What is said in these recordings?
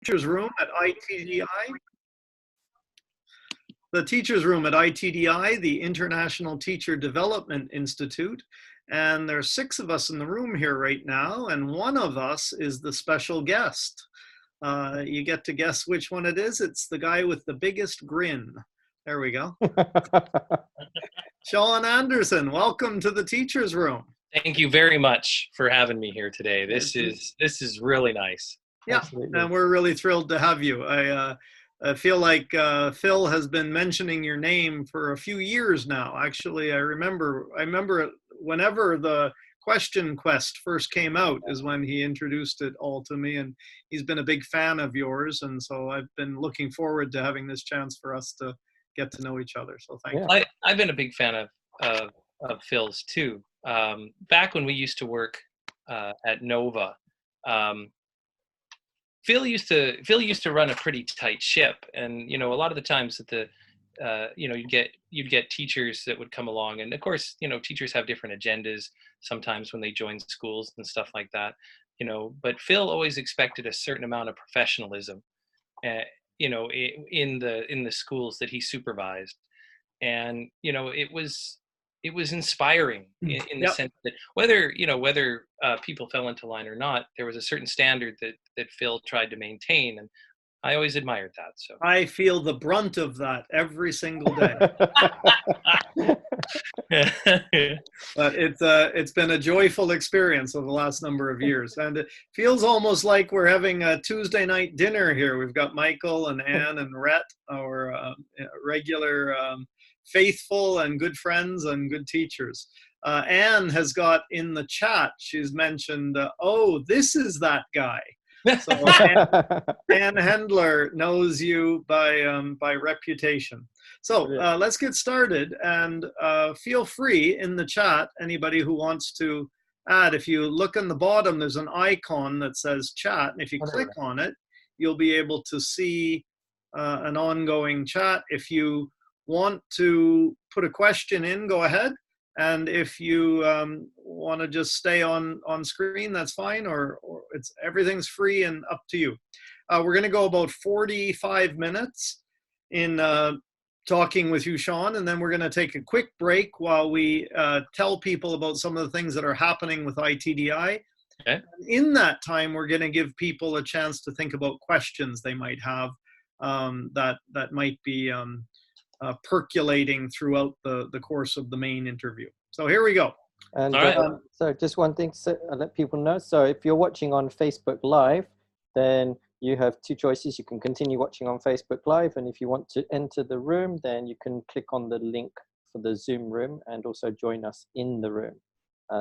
Teachers room at ITDI. The teachers room at ITDI, the International Teacher Development Institute. And there's 6 of us in the room here right now, and one of us is the special guest. You get to guess which one it is. It's the guy with the biggest grin. There we go. Sean Anderson, welcome to the teachers room. Thank you very much for having me here today. This is really nice. Yeah, Absolutely. and we're really thrilled to have you. I feel like Phil has been mentioning your name for a few years now. Actually, I remember whenever the Question Quest first came out is when he introduced it all to me, and he's been a big fan of yours, and so I've been looking forward to having this chance for us to get to know each other. So thank you. I've been a big fan of Phil's too. Back when we used to work at Nova, Phil used to run a pretty tight ship, and a lot of the times that you'd get teachers that would come along, and of course teachers have different agendas sometimes when they join schools and stuff like that, but Phil always expected a certain amount of professionalism, in the schools that he supervised, and it was inspiring in the sense that whether people fell into line or not, there was a certain standard that Phil tried to maintain, and I always admired that. So I feel the brunt of that every single day. But it's been a joyful experience over the last number of years, and it feels almost like we're having a Tuesday night dinner here. We've got Michael and Anne and Rhett, our regular faithful and good friends and good teachers. Anne has got in the chat, she's mentioned, oh, this is that guy. So Anne Hendler knows you by reputation. So let's get started, and feel free in the chat, anybody who wants to add. If you look on the bottom, there's an icon that says chat, and if you click on it, you'll be able to see an ongoing chat. If you want to put a question in, go ahead. And if you want to just stay on screen, that's fine, or everything's free and up to you. We're going to go about 45 minutes in talking with you, Sean, and then we're going to take a quick break while we tell people about some of the things that are happening with ITDI. Okay. In that time, we're going to give people a chance to think about questions they might have that might be percolating throughout the course of the main interview. So here we go. And all right. So just one thing to let people know. So if you're watching on Facebook Live, then you have 2 choices. You can continue watching on Facebook Live, and if you want to enter the room, then you can click on the link for the Zoom room and also join us in the room.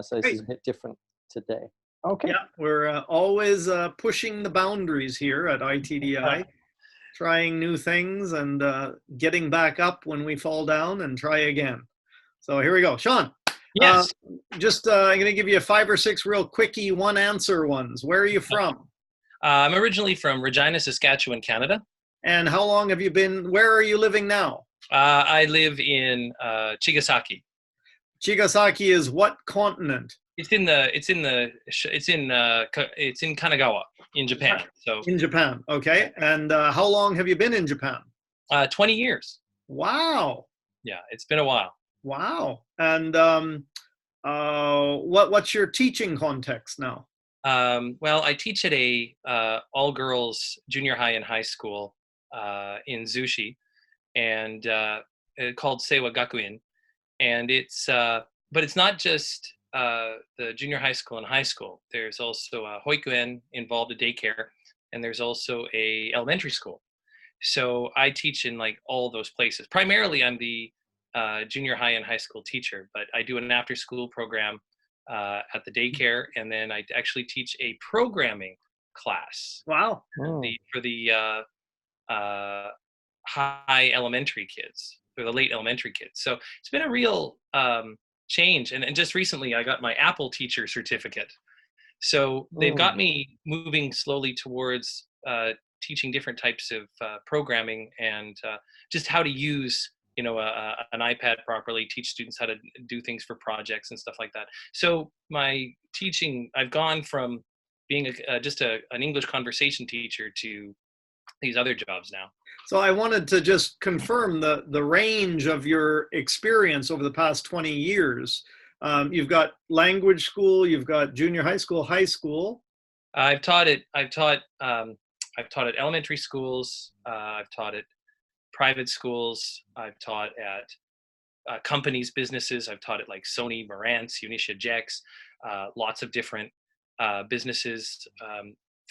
So this is a bit different today. Okay. Yeah, we're always pushing the boundaries here at ITDI. Trying new things and getting back up when we fall down and try again. So here we go. Sean, yes. I'm going to give you 5 or 6 real quickie one-answer ones. Where are you from? I'm originally from Regina, Saskatchewan, Canada. And how long have you been, where are you living now? I live in Chigasaki. Chigasaki is what continent? It's in Kanagawa in Japan. So in Japan, okay. And how long have you been in Japan? 20 years. Wow. Yeah, it's been a while. Wow. And what's your teaching context now? Well, I teach at a all-girls junior high and high school in Zushi, and called Seiwa Gakuin, and but it's not just the junior high school and high school. There's also a hoikuen involved, a daycare, and there's also a elementary school. So I teach in like all those places. Primarily, I'm the junior high and high school teacher, but I do an after-school program at the daycare, and then I actually teach a programming class. Wow! For the high elementary kids, for the late elementary kids. So it's been a real change, and just recently I got my Apple teacher certificate. So they've got me moving slowly towards teaching different types of programming and just how to use an iPad properly, teach students how to do things for projects and stuff like that. So my teaching, I've gone from being just an English conversation teacher to these other jobs now. So I wanted to just confirm the range of your experience over the past 20 years. You've got language school, you've got junior high school, high school. I've taught it. I've taught at elementary schools. I've taught at private schools. I've taught at companies, businesses. I've taught at like Sony, Marantz, Unisha, Jex, lots of different businesses.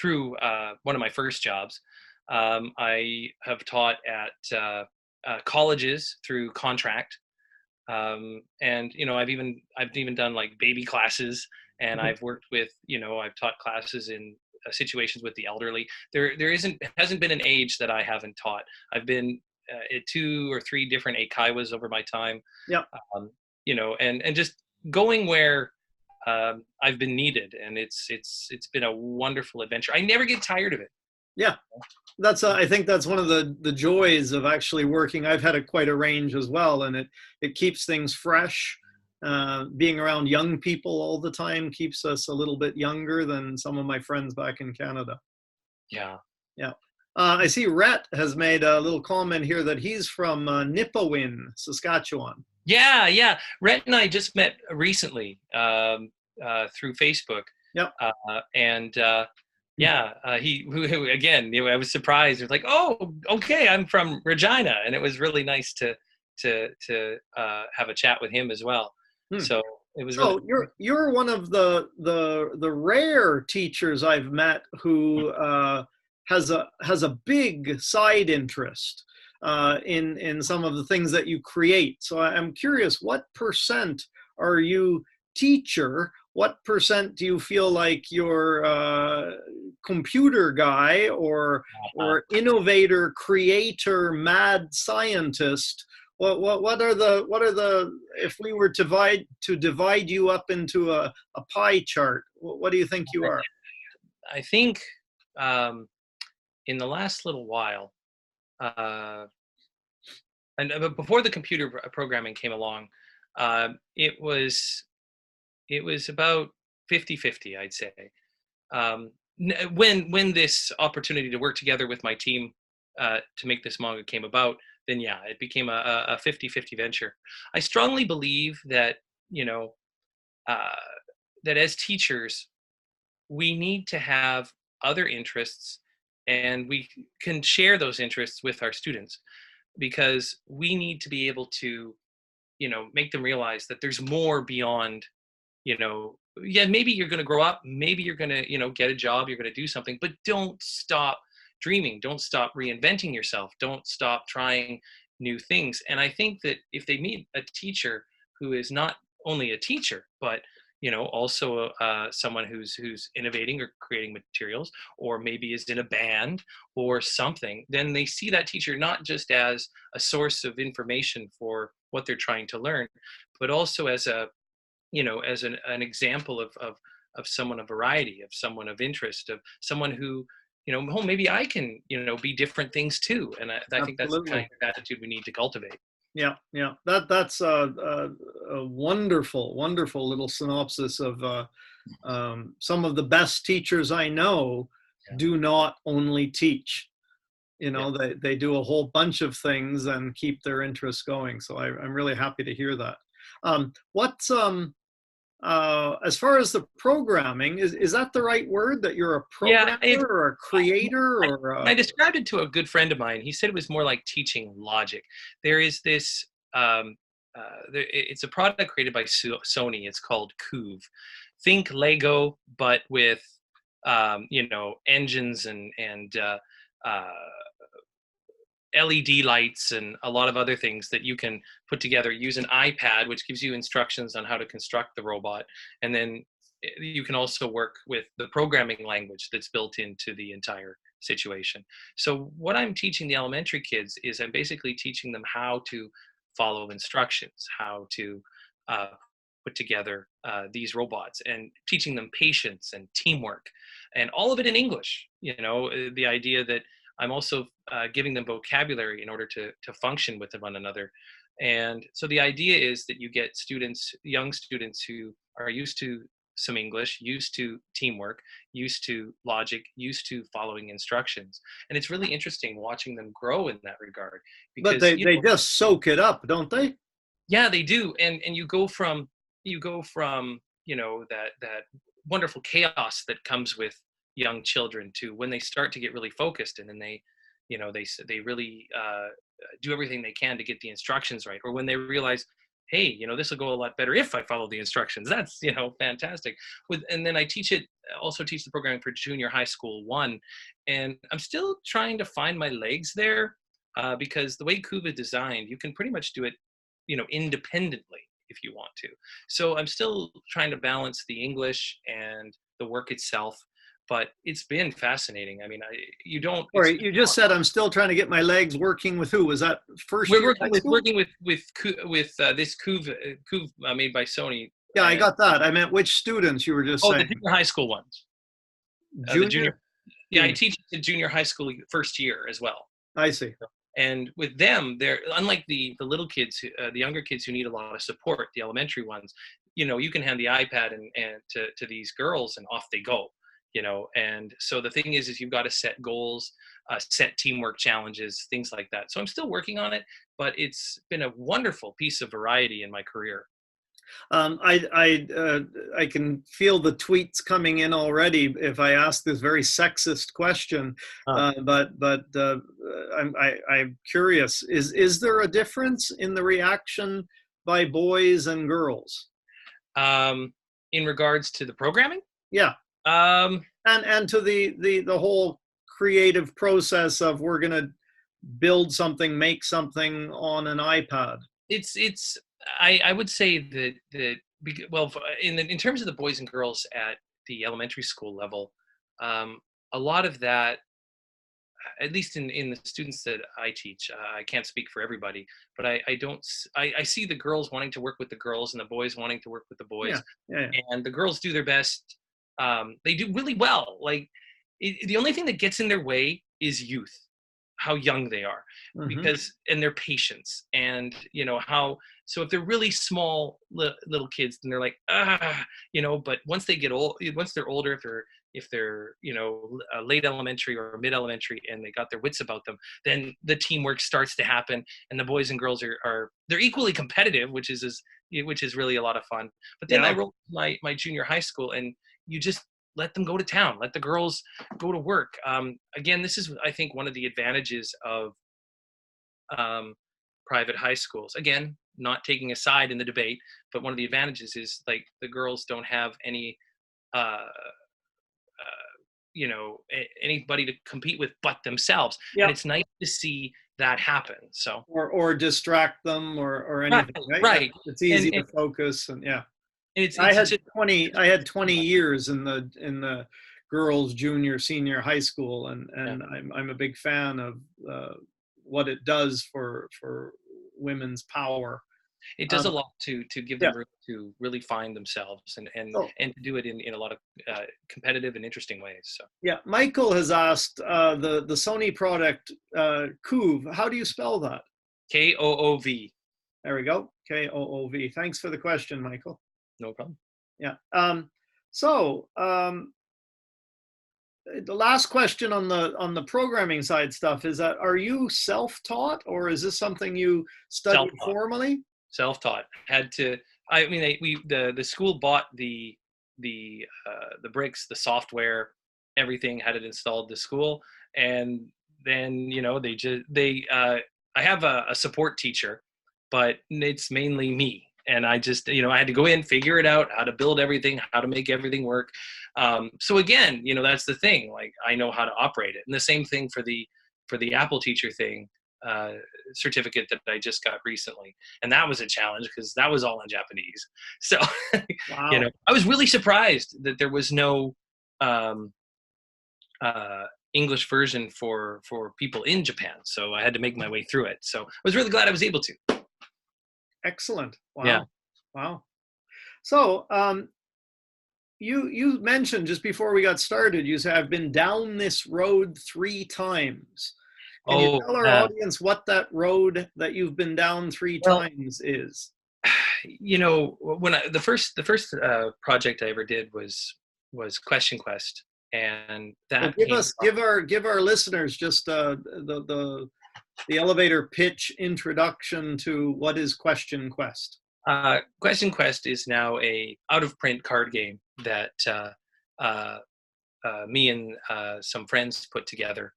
Through one of my first jobs, I have taught at colleges through contract, and I've even done like baby classes, and I've worked with I've taught classes in situations with the elderly. There hasn't been an age that I haven't taught. I've been at 2 or 3 different eikaiwas over my time. Yeah. And just going where I've been needed, and it's been a wonderful adventure. I never get tired of it. Yeah, I think that's one of the joys of actually working. I've had quite a range as well, and it keeps things fresh. Being around young people all the time keeps us a little bit younger than some of my friends back in Canada. Yeah. Yeah. I see Rhett has made a little comment here that he's from Nipawin, Saskatchewan. Yeah. Rhett and I just met recently through Facebook. Yeah. He again, I was surprised. It was like, oh, okay, I'm from Regina, and it was really nice to have a chat with him as well. So it was. So you're one of the rare teachers I've met who has a big side interest in some of the things that you create. So I'm curious, what percent are you teacher? What percent do you feel like you're computer guy or innovator, creator, mad scientist? What are the if we were to divide you up into a pie chart, what do you think you are? I think in the last little while, and before the computer programming came along, it was about 50-50, I'd say. When this opportunity to work together with my team to make this manga came about, then yeah, it became a 50-50 venture. I strongly believe that, that as teachers, we need to have other interests, and we can share those interests with our students, because we need to be able to, make them realize that there's more beyond, maybe you're going to grow up, maybe you're going to, get a job, you're going to do something, but don't stop dreaming, don't stop reinventing yourself, don't stop trying new things. And I think that if they meet a teacher who is not only a teacher, but also someone who's innovating or creating materials, or maybe is in a band or something, then they see that teacher not just as a source of information for what they're trying to learn, but also as an example of someone of variety, of someone of interest, of someone who, maybe I can, be different things too. And I think that's the kind of attitude we need to cultivate. Yeah. That's a wonderful little synopsis of some of the best teachers I know. Do not only teach. They do a whole bunch of things and keep their interests going. So I'm really happy to hear that. What's as far as the programming, is that the right word, that you're a programmer or a creator? I described it to a good friend of mine. He said it was more like teaching logic. There is this, it's a product created by Sony. It's called Couve. Think Lego, but with, engines and LED lights and a lot of other things that you can put together. Use an iPad, which gives you instructions on how to construct the robot. And then you can also work with the programming language that's built into the entire situation. So what I'm teaching the elementary kids is I'm basically teaching them how to follow instructions, how to put together these robots, and teaching them patience and teamwork, and all of it in English. The idea that I'm also giving them vocabulary in order to function with one another. And so the idea is that you get young students who are used to some English, used to teamwork, used to logic, used to following instructions. And it's really interesting watching them grow in that regard, But because they just soak it up, don't they? yeah, they do. And you go from that wonderful chaos that comes with young children to when they start to get really focused, and then they really do everything they can to get the instructions right, or when they realize, hey, this will go a lot better if I follow the instructions. That's fantastic. And then I also teach the programming for junior high school 1, and I'm still trying to find my legs there, because the way Kuva is designed, you can pretty much do it independently if you want to. So I'm still trying to balance the English and the work itself, but it's been fascinating. I mean, you don't. All right, you just said I'm still trying to get my legs. Working with who? Was that first We're year high school? working with this Kuv made by Sony. Yeah, I got that. I meant which students you were just saying. The junior high school ones. Junior? Yeah, I teach the junior high school first year as well. I see. And with them, they're unlike the little kids, the younger kids who need a lot of support, the elementary ones. You can hand the iPad and to these girls, and off they go. And so the thing is you've got to set goals, set teamwork challenges, things like that. So I'm still working on it, but it's been a wonderful piece of variety in my career. I can feel the tweets coming in already if I ask this very sexist question, but I'm curious. Is there a difference in the reaction by boys and girls? In regards to the programming? Yeah. And to the whole creative process of we're going to build something, make something on an iPad. I would say that well, in terms of the boys and girls at the elementary school level, a lot of that, at least in the students that I teach, I can't speak for everybody, but I see the girls wanting to work with the girls and the boys wanting to work with the boys. Yeah. And the girls do their best. They do really well. Like the only thing that gets in their way is youth, how young they are, and their patience, and so if they're really small little kids, then they're like, but once they get old, once they're older, if they're late elementary or mid elementary and they got their wits about them, then the teamwork starts to happen, and the boys and girls they're equally competitive, which is really a lot of fun. But then I rolled my junior high school, and you just let them go to town, let the girls go to work. Again, this is, I think, one of the advantages of private high schools. Again, not taking a side in the debate, but one of the advantages is like the girls don't have any anybody to compete with but themselves. And it's nice to see that happen. So or distract them or anything, right? It's easy to focus, and I had 20 years in the girls' junior, senior high school, and I'm a big fan of what it does for women's power. It does a lot to give them room to really find themselves and to do it in a lot of competitive and interesting ways. So Michael has asked the Sony product Koov. How do you spell that? Koov. There we go. Koov. Thanks for the question, Michael. No problem. Yeah. The last question on the programming side stuff is that, are you self-taught, or is this something you studied formally? Self-taught. The school bought the bricks, the software, everything, had it installed, the school, and then I have a support teacher, but it's mainly me. And I just, I had to go in, figure it out, how to build everything, how to make everything work. So again, that's the thing. Like, I know how to operate it. And the same thing for the Apple teacher thing, certificate that I just got recently. And that was a challenge because that was all in Japanese. So, wow. I was really surprised that there was no English version for people in Japan. So I had to make my way through it. So I was really glad I was able to. Excellent. Wow. Yeah. Wow. So you mentioned just before we got started, you said, I've been down this road 3 times. Can you tell our audience what that road that you've been down 3 times is? when the first project I ever did was Question Quest, and So that came from, give our listeners just the elevator pitch introduction to what is Question Quest. Question Quest is now a out of print card game that uh, me and some friends put together.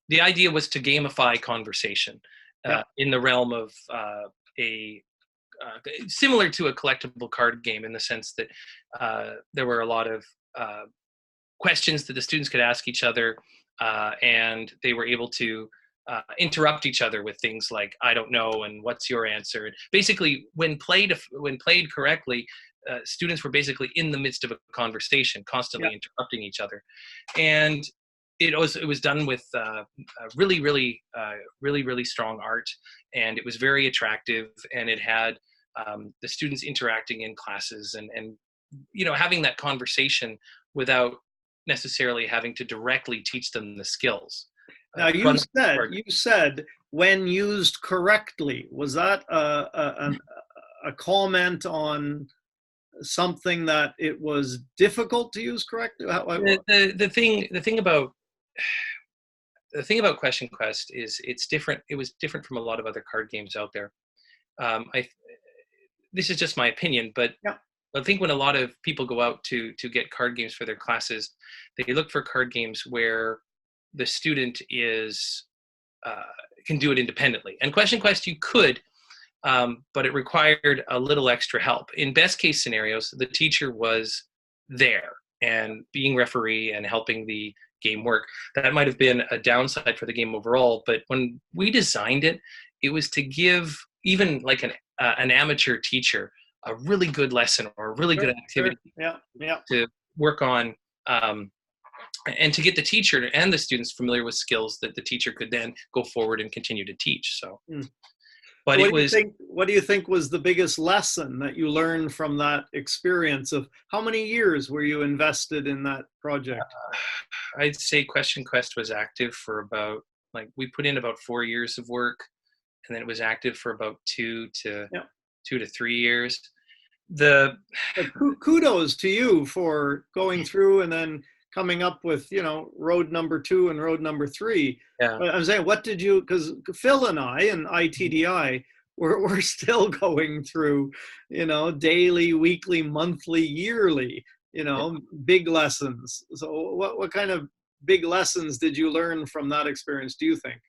The idea was to gamify conversation Yeah. in the realm of a similar to a collectible card game, in the sense that there were a lot of questions that the students could ask each other, and they were able to interrupt each other with things like "I don't know" and "What's your answer?" And basically, when played correctly, students were basically in the midst of a conversation, constantly interrupting each other, and it was done with really strong art, and it was very attractive, and it had the students interacting in classes, and having that conversation without necessarily having to directly teach them the skills. Now you said when used correctly. Was that a comment on something that it was difficult to use correctly? The thing about Question Quest is it's different. It was different from a lot of other card games out there. This is just my opinion, but I think when a lot of people go out to get card games for their classes, they look for card games where the student is can do it independently. And Question Quest, you could, but it required a little extra help. In best case scenarios, the teacher was there and being referee and helping the game work. That might have been a downside for the game overall, but when we designed it, it was to give even like an amateur teacher a really good lesson or a really good activity to work on, and to get the teacher and the students familiar with skills that the teacher could then go forward and continue to teach. So, but what do you think was the biggest lesson that you learned from that experience? Of how many years were you invested in that project? I'd say Question Quest was active for about, we put in about 4 years of work, and then it was active for about 2 to 3 years. Kudos to you for going through and then coming up with, road number 2 and road number 3. I'm saying, what did you, because Phil and I and ITDI, we're still going through, daily, weekly, monthly, yearly, big lessons. So what kind of big lessons did you learn from that experience, do you think?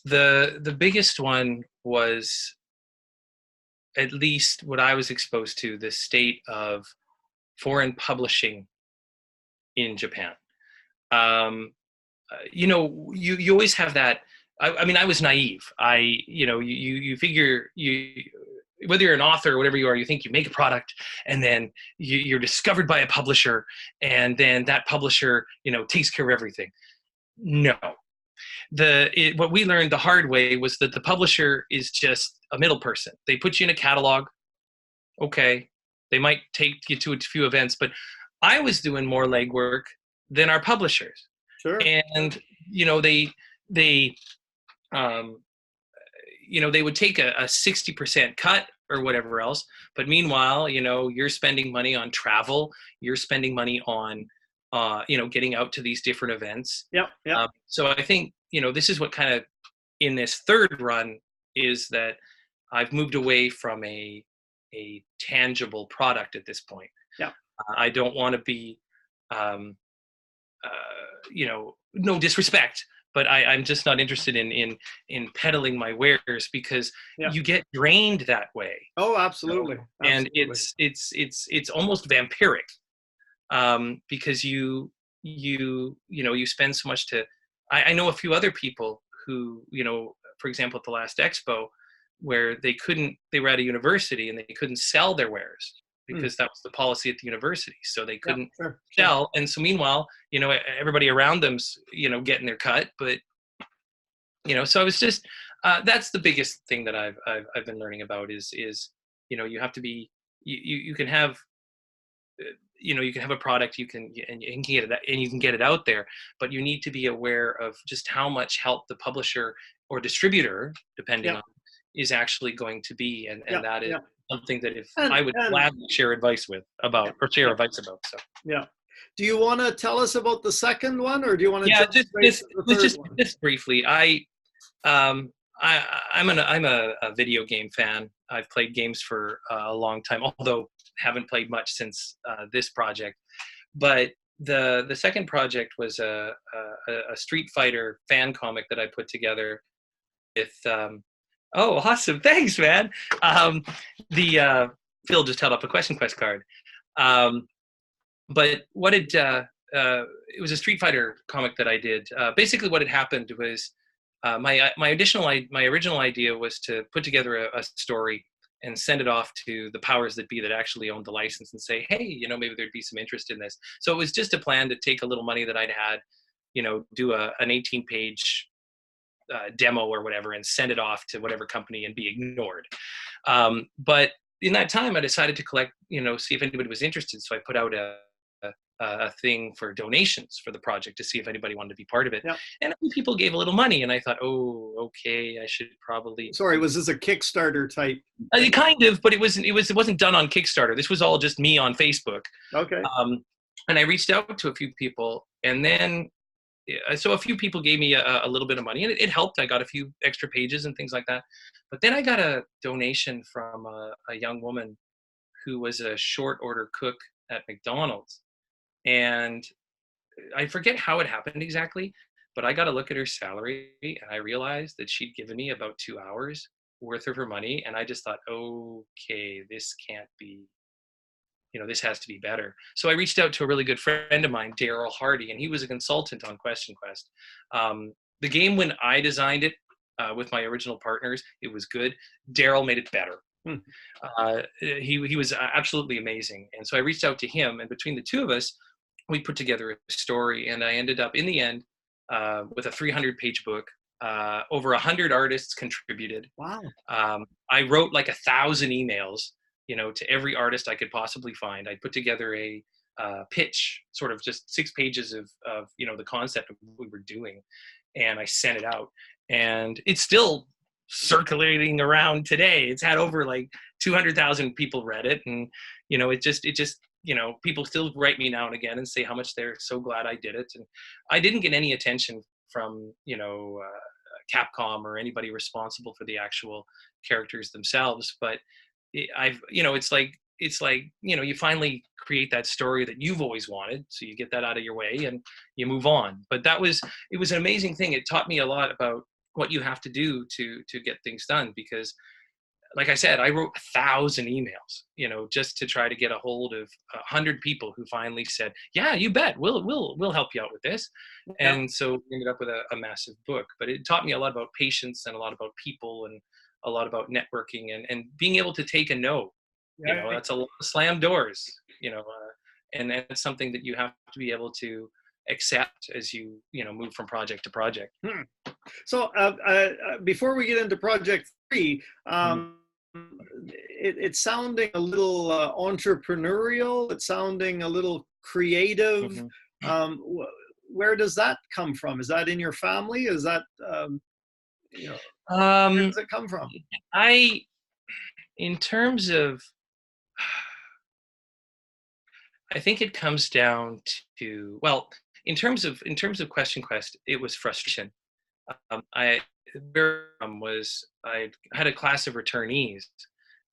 The biggest one was, at least what I was exposed to, the state of foreign publishing in Japan. You always have that. I mean, I was naive. You figure whether you're an author or whatever you are, you think you make a product, and then you're discovered by a publisher, and then that publisher, takes care of everything. No. What we learned the hard way was that the publisher is just a middle person. They put you in a catalog. Okay. They might take you to a few events, but I was doing more legwork than our publishers. Sure. And, they would take a 60% cut or whatever else. But meanwhile, you're spending money on travel. You're spending money on, getting out to these different events. Yeah. So I think, this is what kind of, in this third run, is that I've moved away from a tangible product at this point. Yeah. I don't want to be, no disrespect, but I'm just not interested in peddling my wares, because you get drained that way. Oh, absolutely. And it's almost vampiric, because you spend so much to. I know a few other people who, for example, at the last expo, where they were at a university and they couldn't sell their wares because that was the policy at the university. So they couldn't sell. And so meanwhile, everybody around them's, getting their cut, but, so I was just, that's the biggest thing that I've been learning about is, you have to be, you can have, you can have a product, you can get it, and you can get it out there, but you need to be aware of just how much help the publisher or distributor, depending on, is actually going to be, and Yeah, that is yeah. something that if And, I would gladly share advice about, or share yeah, advice about. So yeah. Do you want to tell us about the second one, or do you want to yeah, jump straight to the third one? just briefly, um, I'm a video game fan. I've played games for a long time, although haven't played much since this project. But the second project was a Street Fighter fan comic that I put together with. Oh, awesome! Thanks, man. The Phil just held up a Question Quest card. But what it was a Street Fighter comic that I did. Basically, what had happened was my original idea was to put together a story and send it off to the powers that be that actually owned the license and say, hey, maybe there'd be some interest in this. So it was just a plan to take a little money that I'd had, do an 18-page demo or whatever and send it off to whatever company and be ignored. But in that time, I decided to collect, see if anybody was interested. So I put out a thing for donations for the project to see if anybody wanted to be part of it. Yeah. And a few people gave a little money, and I thought, oh, okay, I should probably. Sorry, was this a Kickstarter type? Kind of, but it wasn't done on Kickstarter. This was all just me on Facebook. Okay. And I reached out to a few people, and then so a few people gave me a little bit of money, and it helped. I got a few extra pages and things like that. But then I got a donation from a young woman who was a short order cook at McDonald's. And I forget how it happened exactly, but I got to look at her salary, and I realized that she'd given me about 2 hours worth of her money. And I just thought, okay, this can't be, this has to be better. So I reached out to a really good friend of mine, Daryl Hardy, and he was a consultant on Question Quest. The game, when I designed it with my original partners, it was good. Daryl made it better. He was absolutely amazing. And so I reached out to him, and between the two of us, we put together a story, and I ended up in the end with a 300-page book. Over 100 artists contributed. Wow. I wrote like 1,000 emails, to every artist I could possibly find. I put together a pitch, sort of just 6 pages of the concept of what we were doing, and I sent it out, and it's still circulating around today. It's had over like 200,000 people read it, and it just people still write me now and again and say how much they're so glad I did it. And I didn't get any attention from Capcom or anybody responsible for the actual characters themselves, but it's like you finally create that story that you've always wanted, so you get that out of your way and you move on. But it was an amazing thing. It taught me a lot about what you have to do to get things done, because like I said, I wrote 1,000 emails, just to try to get a hold of 100 people who finally said, yeah, you bet, we'll help you out with this. Yeah. And so we ended up with a massive book. But it taught me a lot about patience and a lot about people and a lot about networking and being able to take a no. Yeah. That's a lot of slam doors, and it's something that you have to be able to accept as you move from project to project. So before we get into project 3, it's sounding a little entrepreneurial. It's sounding a little creative. Where does that come from? Is that in your family? Is that where does it come from? In terms of, I think it comes down to, well, in terms of Question Quest, it was frustration. I had a class of returnees,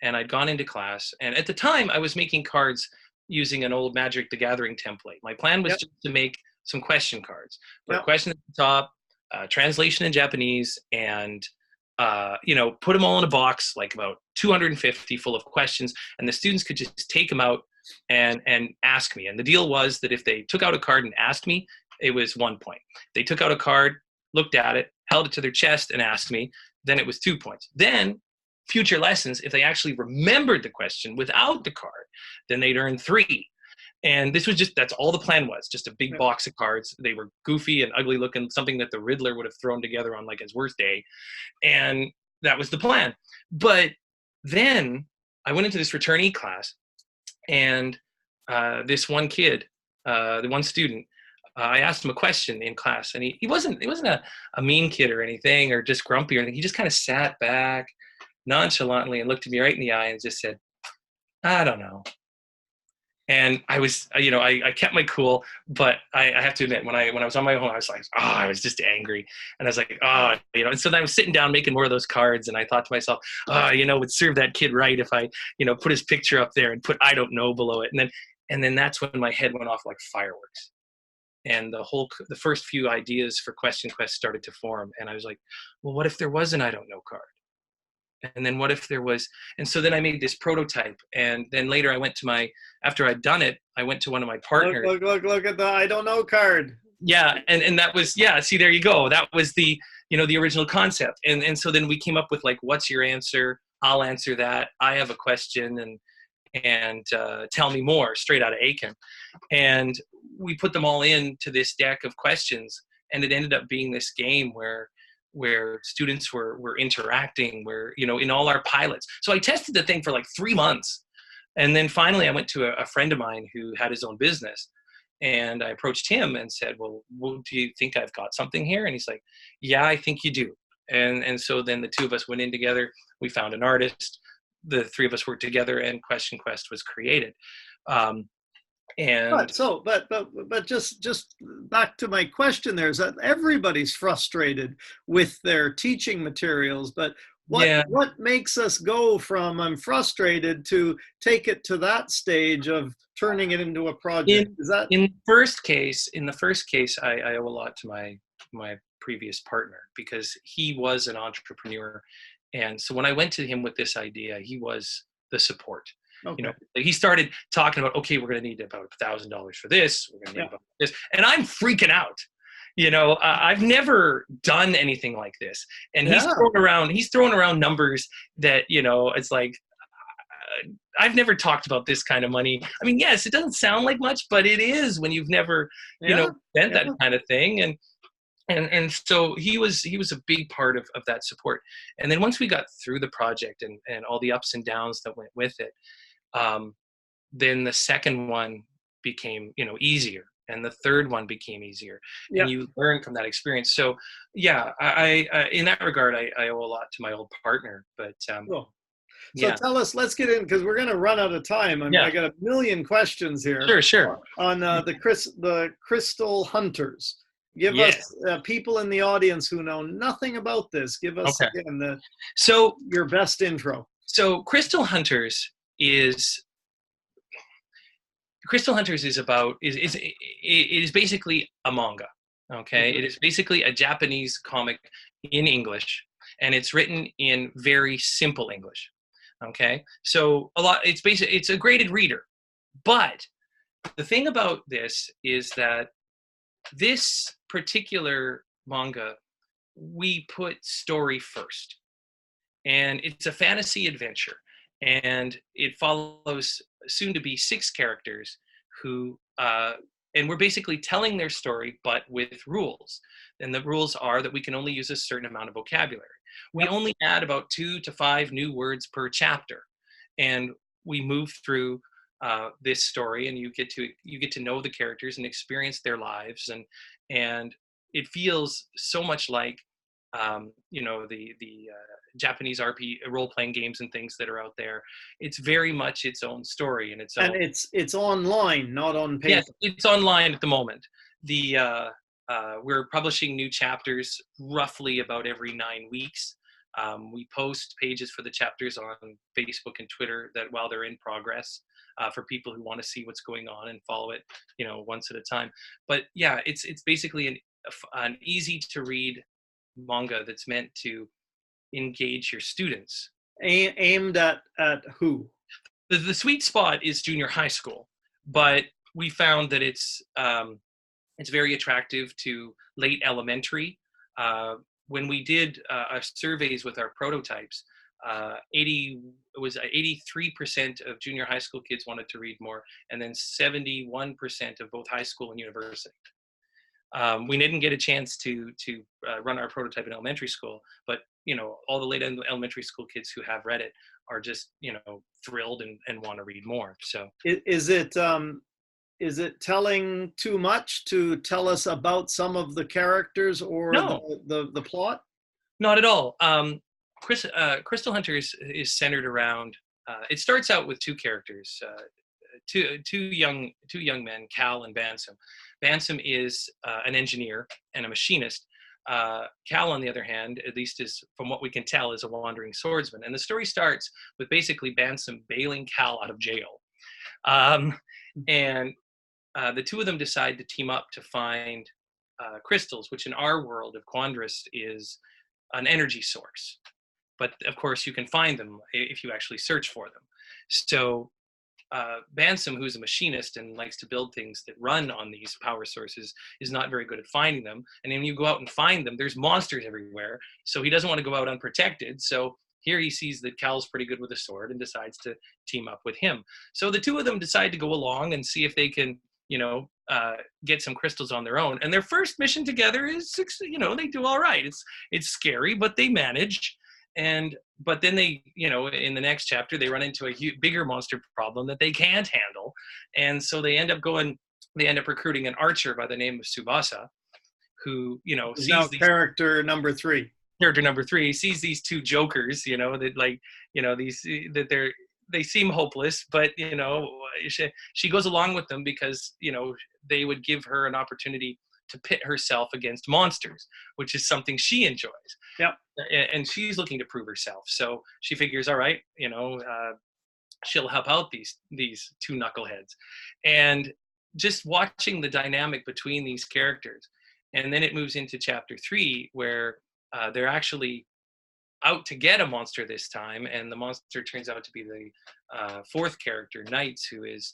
and I'd gone into class, and at the time I was making cards using an old Magic the Gathering template. My plan was just to make some question cards, put a question at the top, translation in Japanese, and put them all in a box, like about 250 full of questions, and the students could just take them out and ask me. And the deal was that if they took out a card and asked me, it was 1 point. They took out a card, looked at it, held it to their chest and asked me, then it was 2 points. Then future lessons, if they actually remembered the question without the card, then they'd earn 3. And this was that's all the plan was, just a big box of cards. They were goofy and ugly looking, something that the Riddler would have thrown together on like his worst day. And that was the plan. But then I went into this returnee class, and this one kid, the one student, I asked him a question in class, and he wasn't a mean kid or anything, or just grumpy or anything. He just kind of sat back nonchalantly and looked at me right in the eye and just said, I don't know. And I was, I kept my cool, but I have to admit, when I was on my own, I was like, I was just angry. And I was like, and so then I was sitting down making more of those cards. And I thought to myself, it would serve that kid right if I, put his picture up there and put, I don't know below it. And then that's when my head went off like fireworks. And the first few ideas for Question Quest started to form. And I was like, well, what if there was an I don't know card? And then what if there was, and so then I made this prototype. And then later after I'd done it, I went to one of my partners. Look at the I don't know card. Yeah. And that was, see, there you go. That was the original concept. And so then we came up with like, what's your answer? I'll answer that. I have a question and tell me more, straight out of Aiken. And we put them all into this deck of questions. And it ended up being this game where students were interacting, where, in all our pilots. So I tested the thing for like 3 months. And then finally I went to a friend of mine who had his own business, and I approached him and said, well, do you think I've got something here? And he's like, yeah, I think you do. And so then the two of us went in together. We found an artist. The three of us worked together, and Question Quest was created. But just back to my question there, is that everybody's frustrated with their teaching materials, but what makes us go from I'm frustrated to take it to that stage of turning it into a project? In the first case, I owe a lot to my previous partner, because he was an entrepreneur. And so when I went to him with this idea, he was the support. Okay. He started talking about, okay, we're going to need about $1,000 for this. We're going to need about this. And I'm freaking out. I've never done anything like this. And he's throwing around numbers that, it's like, I've never talked about this kind of money. I mean, yes, it doesn't sound like much, but it is when you've never, spent that kind of thing. And so he was a big part of that support. And then once we got through the project and all the ups and downs that went with it, then the second one became, easier. And the third one became easier. Yep. And you learn from that experience. So yeah, I in that regard, I owe a lot to my old partner, but cool. So tell us, let's get in, because we're going to run out of time. I got a million questions here. Sure. On the Crystal Hunters. Give us people in the audience who know nothing about this. Give us again your best intro. So Crystal Hunters is basically a manga. Okay, mm-hmm. It is basically a Japanese comic in English, and it's written in very simple English. Okay, so it's a graded reader, but the thing about this is that this particular manga, we put story first, and it's a fantasy adventure, and it follows soon to be 6 characters who and we're basically telling their story, but with rules. And the rules are that we can only use a certain amount of vocabulary. We only add about 2 to 5 new words per chapter, and we move through this story, and you get to know the characters and experience their lives, and it feels so much like the Japanese RPG role-playing games and things that are out there. It's very much its own story, and it's online, not on paper. Yes, it's online at the moment. We're publishing new chapters roughly about every 9 weeks. We post pages for the chapters on Facebook and Twitter that while they're in progress, for people who want to see what's going on and follow it, once at a time. But yeah, it's basically an easy to read manga that's meant to engage your students. Aimed at who? The sweet spot is junior high school, but we found that it's very attractive to late elementary. When we did our surveys with our prototypes, 83% of junior high school kids wanted to read more, and then 71% of both high school and university. We didn't get a chance to run our prototype in elementary school, but all the late elementary school kids who have read it are just thrilled and want to read more. So is it telling too much to tell us about some of the characters or no, the plot? Not at all. Crystal Hunters is centered around. It starts out with two characters, two young men, Cal and Bansum. Bansum is an engineer and a machinist. Cal, on the other hand, at least is from what we can tell, is a wandering swordsman. And the story starts with basically Bansum bailing Cal out of jail, and the two of them decide to team up to find crystals, which in our world of Quandris is an energy source. But of course, you can find them if you actually search for them. So Bansum, who's a machinist and likes to build things that run on these power sources, is not very good at finding them. And then when you go out and find them, there's monsters everywhere. So he doesn't want to go out unprotected. So here he sees that Cal's pretty good with a sword and decides to team up with him. So the two of them decide to go along and see if they can, get some crystals on their own. And their first mission together is, they do all right. It's scary, but they manage. But then they, in the next chapter, they run into a bigger monster problem that they can't handle. And so they end up recruiting an archer by the name of Tsubasa, who, sees now character number 3. Character number 3 sees these two jokers, they seem hopeless, but, she goes along with them because, they would give her an opportunity to pit herself against monsters, which is something she enjoys. Yep. And she's looking to prove herself. So she figures, all right, she'll help out these two knuckleheads. And just watching the dynamic between these characters. And then it moves into chapter 3, where they're actually out to get a monster this time. And the monster turns out to be the 4th character, Knights, who is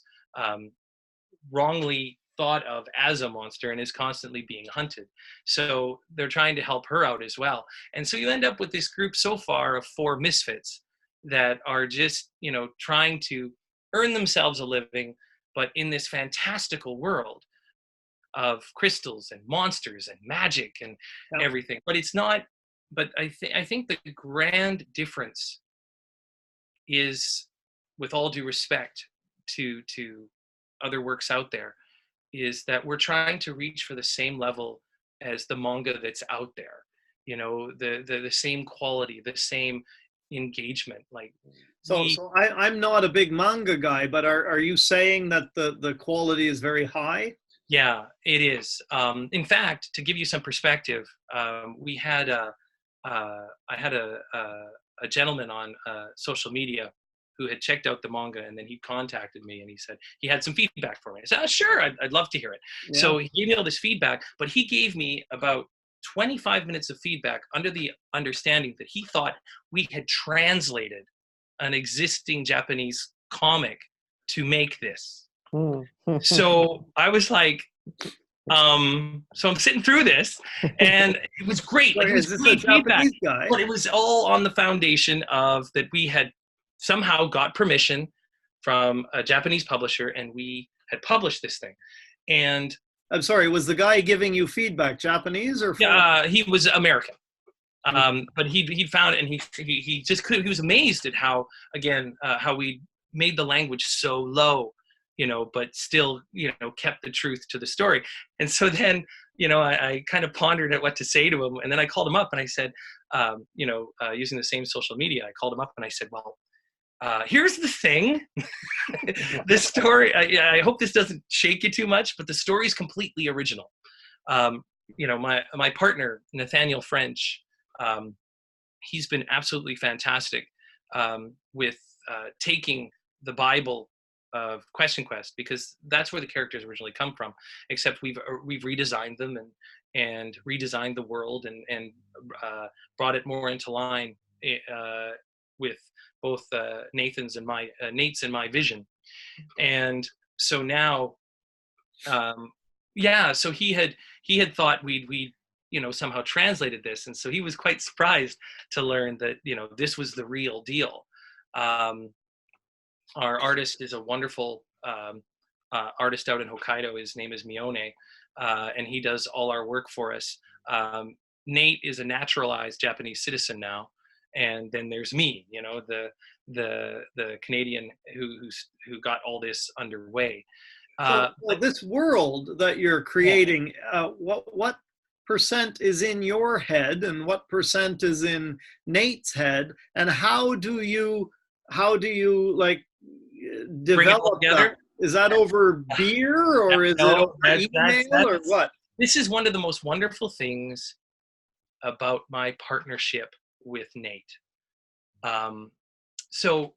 wrongly thought of as a monster and is constantly being hunted. So they're trying to help her out as well. And so you end up with this group so far of 4 misfits that are just, trying to earn themselves a living, but in this fantastical world of crystals and monsters and magic and everything. But it's not, but I think the grand difference is, with all due respect to other works out there, is that we're trying to reach for the same level as the manga that's out there. The same quality, the same engagement. So I'm not a big manga guy, but are you saying that the quality is very high? Yeah, it is. In fact, to give you some perspective, I had a gentleman on social media who had checked out the manga, and then he contacted me and he said he had some feedback for me. I said, oh, sure, I'd love to hear it. Yeah. So he gave me all this feedback, but he gave me about 25 minutes of feedback under the understanding that he thought we had translated an existing Japanese comic to make this. So I was like, so I'm sitting through this, and it was great. It was great feedback, but it was all on the foundation of that we had somehow got permission from a Japanese publisher, and we had published this thing. And I'm sorry, was the guy giving you feedback Japanese or? He was American, but he found it, and he just couldn't. He was amazed at how we made the language so low, but still, kept the truth to the story. And so then, I kind of pondered at what to say to him, and then I called him up and I said, using the same social media, I called him up and I said, well, here's the thing. The story, I hope this doesn't shake you too much, but the story is completely original. My partner, Nathaniel French, he's been absolutely fantastic with taking the Bible of Question Quest, because that's where the characters originally come from, except we've redesigned them and redesigned the world and brought it more into line with both Nate's and my vision. And so now, so he had thought we'd somehow translated this. And so he was quite surprised to learn that, this was the real deal. Our artist is a wonderful artist out in Hokkaido. His name is Mione, and he does all our work for us. Nate is a naturalized Japanese citizen now. And then there's me, the Canadian who got all this underway. So this world that you're creating, what percent is in your head and what percent is in Nate's head, and how do you like Bring it all develop together. that? Is that over beer, or is it over email, or what? This is one of the most wonderful things about my partnership with Nate. So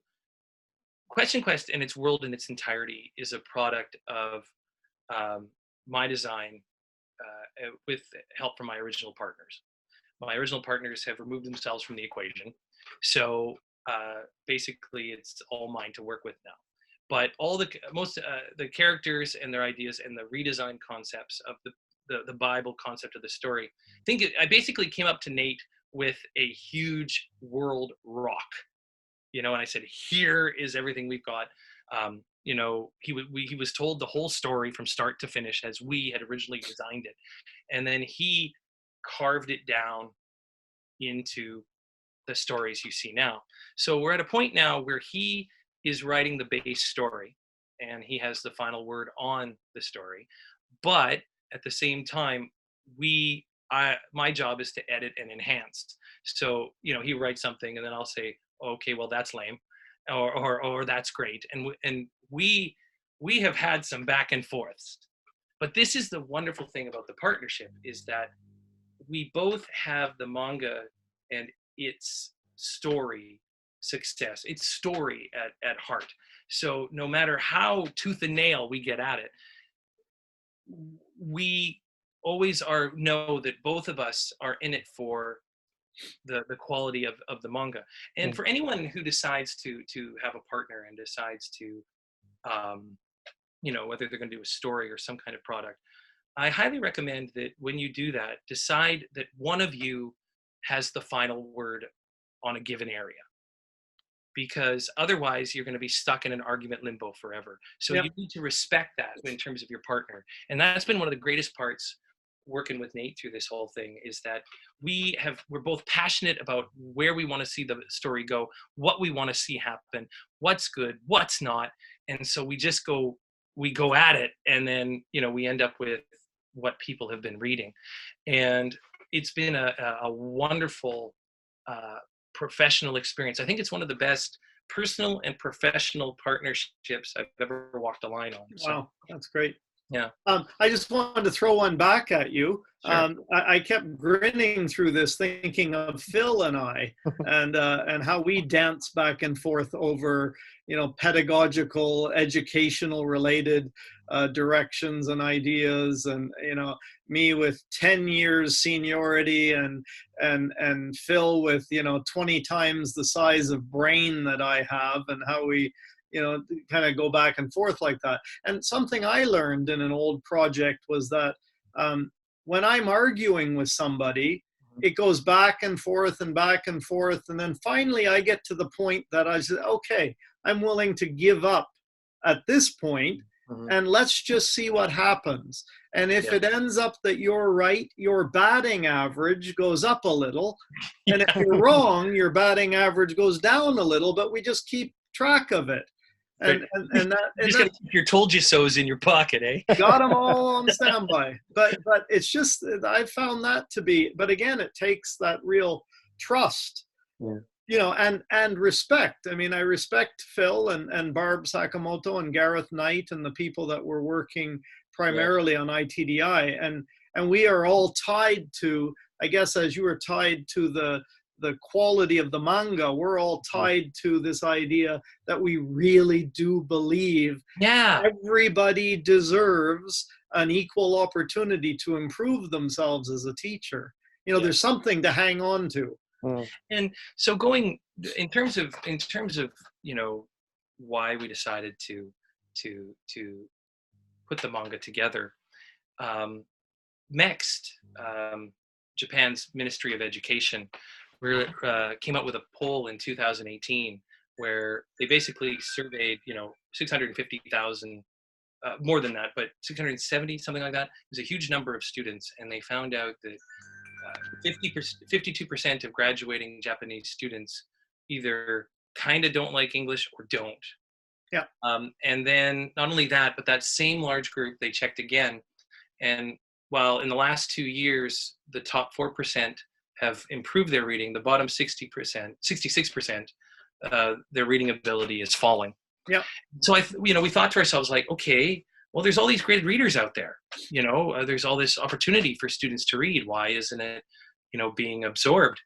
Question Quest and its world in its entirety is a product of my design with help from my original partners. My original partners have removed themselves from the equation. So basically it's all mine to work with now. But all the characters and their ideas and the redesigned concepts of the Bible concept of the story, I basically came up to Nate with a huge world rock, and I said, here is everything we've got. He was told the whole story from start to finish as we had originally designed it. And then he carved it down into the stories you see now. So we're at a point now where he is writing the base story and he has the final word on the story. But at the same time, my job is to edit and enhance. So, he writes something and then I'll say, okay, well, that's lame, or that's great. And we have had some back and forths. But this is the wonderful thing about the partnership, is that we both have the manga and its story success, its story at heart. So no matter how tooth and nail we get at it, we always know that both of us are in it for the quality of the manga. And for anyone who decides to have a partner and decides to whether they're going to do a story or some kind of product, I highly recommend that when you do that, decide that one of you has the final word on a given area, because otherwise you're going to be stuck in an argument limbo forever. So you need to respect that in terms of your partner. And that's been one of the greatest parts working with Nate through this whole thing, is that we're both passionate about where we want to see the story go, what we want to see happen, what's good, what's not. And so we go at it, and then we end up with what people have been reading. And it's been a wonderful professional experience. I think it's one of the best personal and professional partnerships I've ever walked a line on. Wow, that's great. Yeah. I just wanted to throw one back at you. Sure. I kept grinning through this, thinking of Phil and I, and how we dance back and forth over, pedagogical, educational related directions and ideas, and me with 10 years seniority, and Phil with 20 times the size of brain that I have, and how we kind of go back and forth like that. And something I learned in an old project was that when I'm arguing with somebody, it goes back and forth and back and forth. And then finally I get to the point that I said, okay, I'm willing to give up at this point, and let's just see what happens. And if it ends up that you're right, your batting average goes up a little. And if you're wrong, your batting average goes down a little, but we just keep track of it. And that, you just got to keep your told you so's in your pocket, eh? Got them all on standby. But it's just, I found that to be, but again, it takes that real trust, and respect. I mean, I respect Phil and Barb Sakamoto and Gareth Knight and the people that were working primarily on ITDI. And we are all tied to, I guess, as you were tied to the quality of the manga, we're all tied to this idea that we really do believe everybody deserves an equal opportunity to improve themselves as a teacher. There's something to hang on to. And so going in terms of why we decided to put the manga together, MEXT, Japan's Ministry of Education, came up with a poll in 2018 where they basically surveyed 650,000, more than that, but 670, something like that. It was a huge number of students, and they found out that 52% of graduating Japanese students either kind of don't like English or don't. Yeah. And then not only that, but that same large group, they checked again, and while in the last 2 years, the top 4% have improved their reading, the bottom 60%, 66%, their reading ability is falling. Yeah. So we thought to ourselves, like, okay, well, there's all these graded readers out there. There's all this opportunity for students to read. Why isn't it, being absorbed?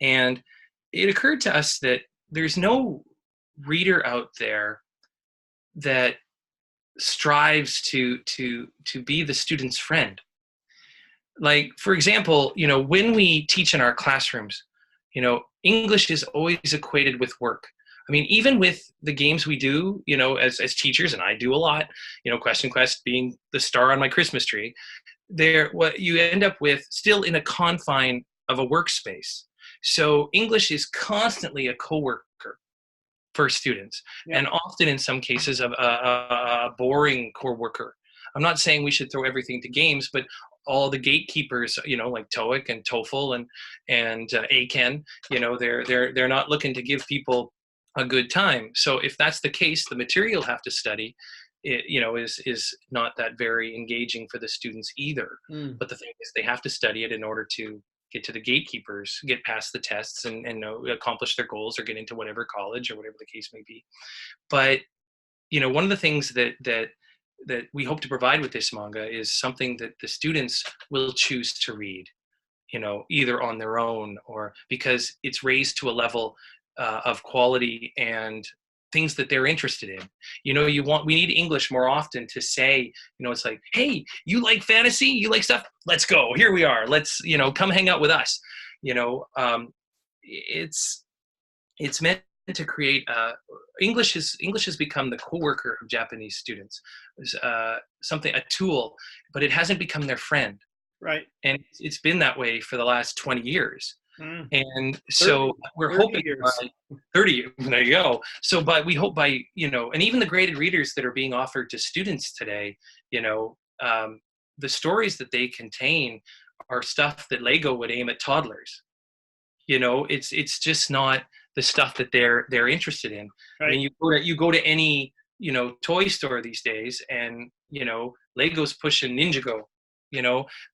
And it occurred to us that there's no reader out there that strives to be the student's friend. Like, for example, when we teach in our classrooms, English is always equated with work. I mean, even with the games we do, as teachers, and I do a lot, Question Quest being the star on my Christmas tree, what you end up with still in a confine of a workspace. So English is constantly a coworker for students, and often in some cases a boring coworker. I'm not saying we should throw everything to games, but all the gatekeepers, like TOEIC and TOEFL and ACAN, they're not looking to give people a good time. So if that's the case, the material you'll have to study, is not that very engaging for the students either. But the thing is, they have to study it in order to get to the gatekeepers, get past the tests, and accomplish their goals or get into whatever college or whatever the case may be. But one of the things that we hope to provide with this manga is something that the students will choose to read, either on their own or because it's raised to a level of quality and things that they're interested in. We need English more often to say, it's like, hey, you like fantasy? You like stuff? Let's go. Here we are. Let's, come hang out with us. It's meant to create English has become the co-worker of Japanese students. It's a tool, but it hasn't become their friend. Right. And it's been that way for the last 20 years. And so we're hoping by 30, there you go. So, but we hope by, and even the graded readers that are being offered to students today, the stories that they contain are stuff that Lego would aim at toddlers. It's just not the stuff that they're interested in. Right. I mean, you go to any, toy store these days and, Lego's pushing Ninjago.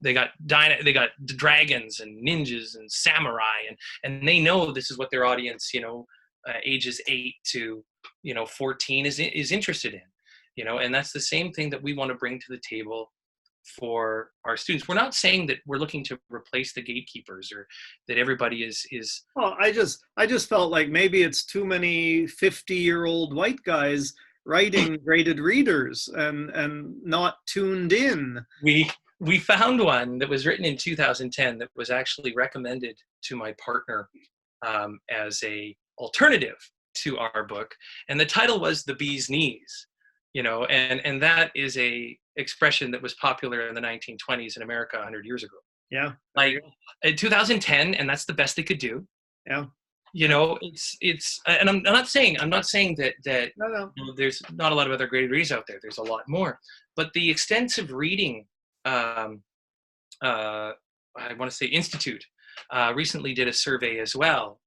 They got dragons and ninjas and samurai, and they know this is what their audience, ages 8 to 14 is interested in, and that's the same thing that we want to bring to the table for our students. We're not saying that we're looking to replace the gatekeepers or that everybody is. Well, I just felt like maybe it's too many 50-year-old white guys writing graded readers and not tuned in. We found one that was written in 2010 that was actually recommended to my partner as a alternative to our book, and the title was "The Bee's Knees," and that is a expression that was popular in the 1920s in America 100 years ago. Yeah, like in 2010, and that's the best they could do. Yeah. It's and I'm not saying that no. There's not a lot of other graded readers out there. There's a lot more, but the extensive reading. I want to say Institute recently did a survey as well,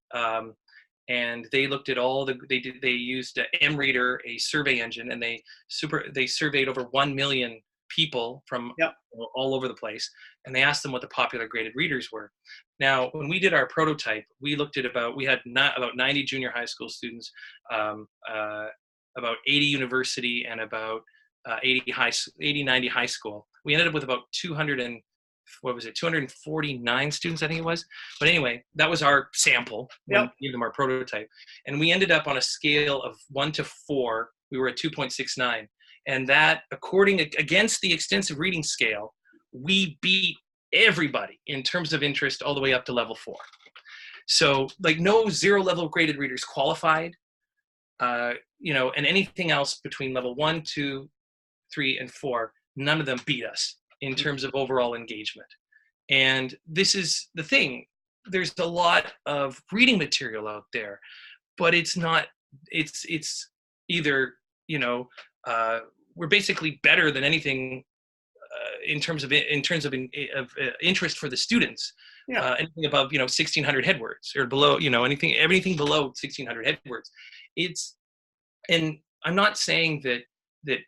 and they looked at they used MReader, a survey engine, and they surveyed over 1 million people from all over the place, and they asked them what the popular graded readers were. Now, when we did our prototype, we looked at about 90 junior high school students, about 80 university, and about 80, 90 high school. We ended up with about 249 students, I think it was. But anyway, that was our sample when we gave them our prototype. And we ended up on a scale of 1 to 4. We were at 2.69. And that, against the extensive reading scale, we beat everybody in terms of interest all the way up to level 4. So like no 0 level graded readers qualified, and anything else between level 1, 2, 3, and 4, none of them beat us in terms of overall engagement. And this is the thing. There's a lot of reading material out there, but it's either, we're basically better than anything in terms of interest for the students. Anything above 1,600 headwords or below, everything below 1,600 headwords. And I'm not saying that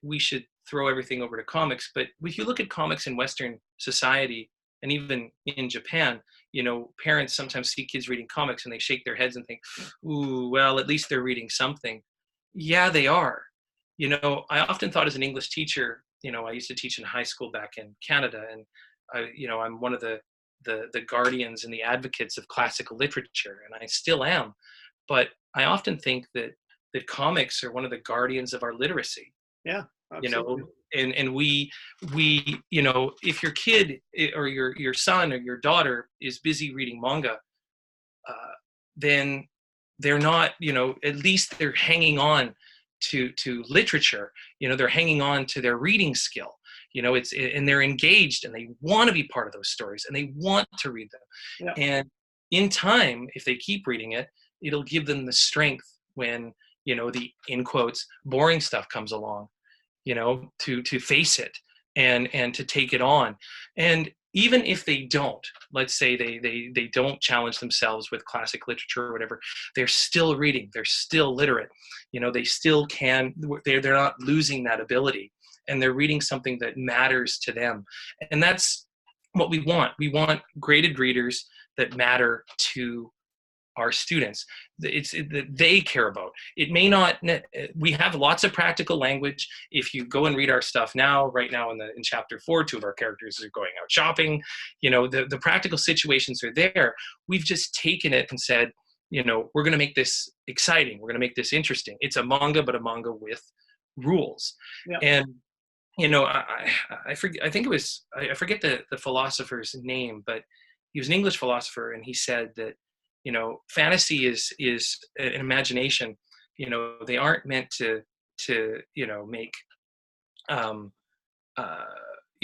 we should throw everything over to comics, but if you look at comics in Western society, and even in Japan, you know, parents sometimes see kids reading comics and they shake their heads and think, ooh, well, at least they're reading something. Yeah, they are. You know, I often thought as an English teacher, you know, I used to teach in high school back in Canada, and you know, I'm one of the guardians and the advocates of classical literature, and I still am. But I often think that comics are one of the guardians of our literacy. Yeah, You know, absolutely. and we you know, if your kid or your son or your daughter is busy reading manga, then they're not, you know, at least they're hanging on to literature. You know, they're hanging on to their reading skill. You know, it's, and they're engaged and they want to be part of those stories and they want to read them. Yeah. And in time, if they keep reading it, it'll give them the strength when, you know, the, in quotes, boring stuff comes along, you know, to face it and to take it on. And even if they don't, let's say they don't challenge themselves with classic literature or whatever, they're still reading, they're still literate, you know, they still can, they're not losing that ability, and they're reading something that matters to them. And that's what we want. We want graded readers that matter to our students. It's that they care about. It may not, we have lots of practical language. If you go and read our stuff now, right now in chapter 4, 2 of our characters are going out shopping. You know, the practical situations are there. We've just taken it and said, you know, we're going to make this exciting. We're going to make this interesting. It's a manga, but a manga with rules. Yeah. And you know, I forget, I think it was, I forget the philosopher's name, but he was an English philosopher, and he said that, you know, fantasy is an imagination. You know, they aren't meant to you know, make you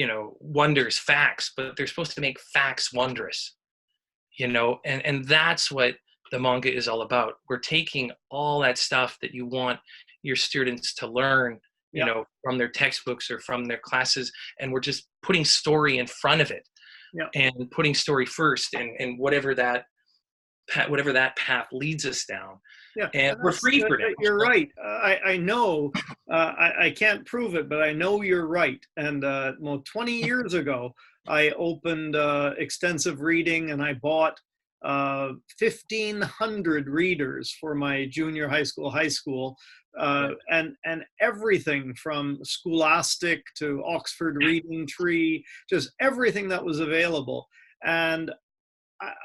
know, wonders facts, but they're supposed to make facts wondrous. You know, and that's what the manga is all about. We're taking all that stuff that you want your students to learn, you know, from their textbooks or from their classes, and we're just putting story in front of it, and putting story first, and whatever that path leads us down. Yeah, and we're free for it. You're right. I know. I can't prove it, but I know you're right. And well, 20 years ago, I opened extensive reading, and I bought 1,500 readers for my junior high school, and everything from Scholastic to Oxford Reading Tree, just everything that was available. And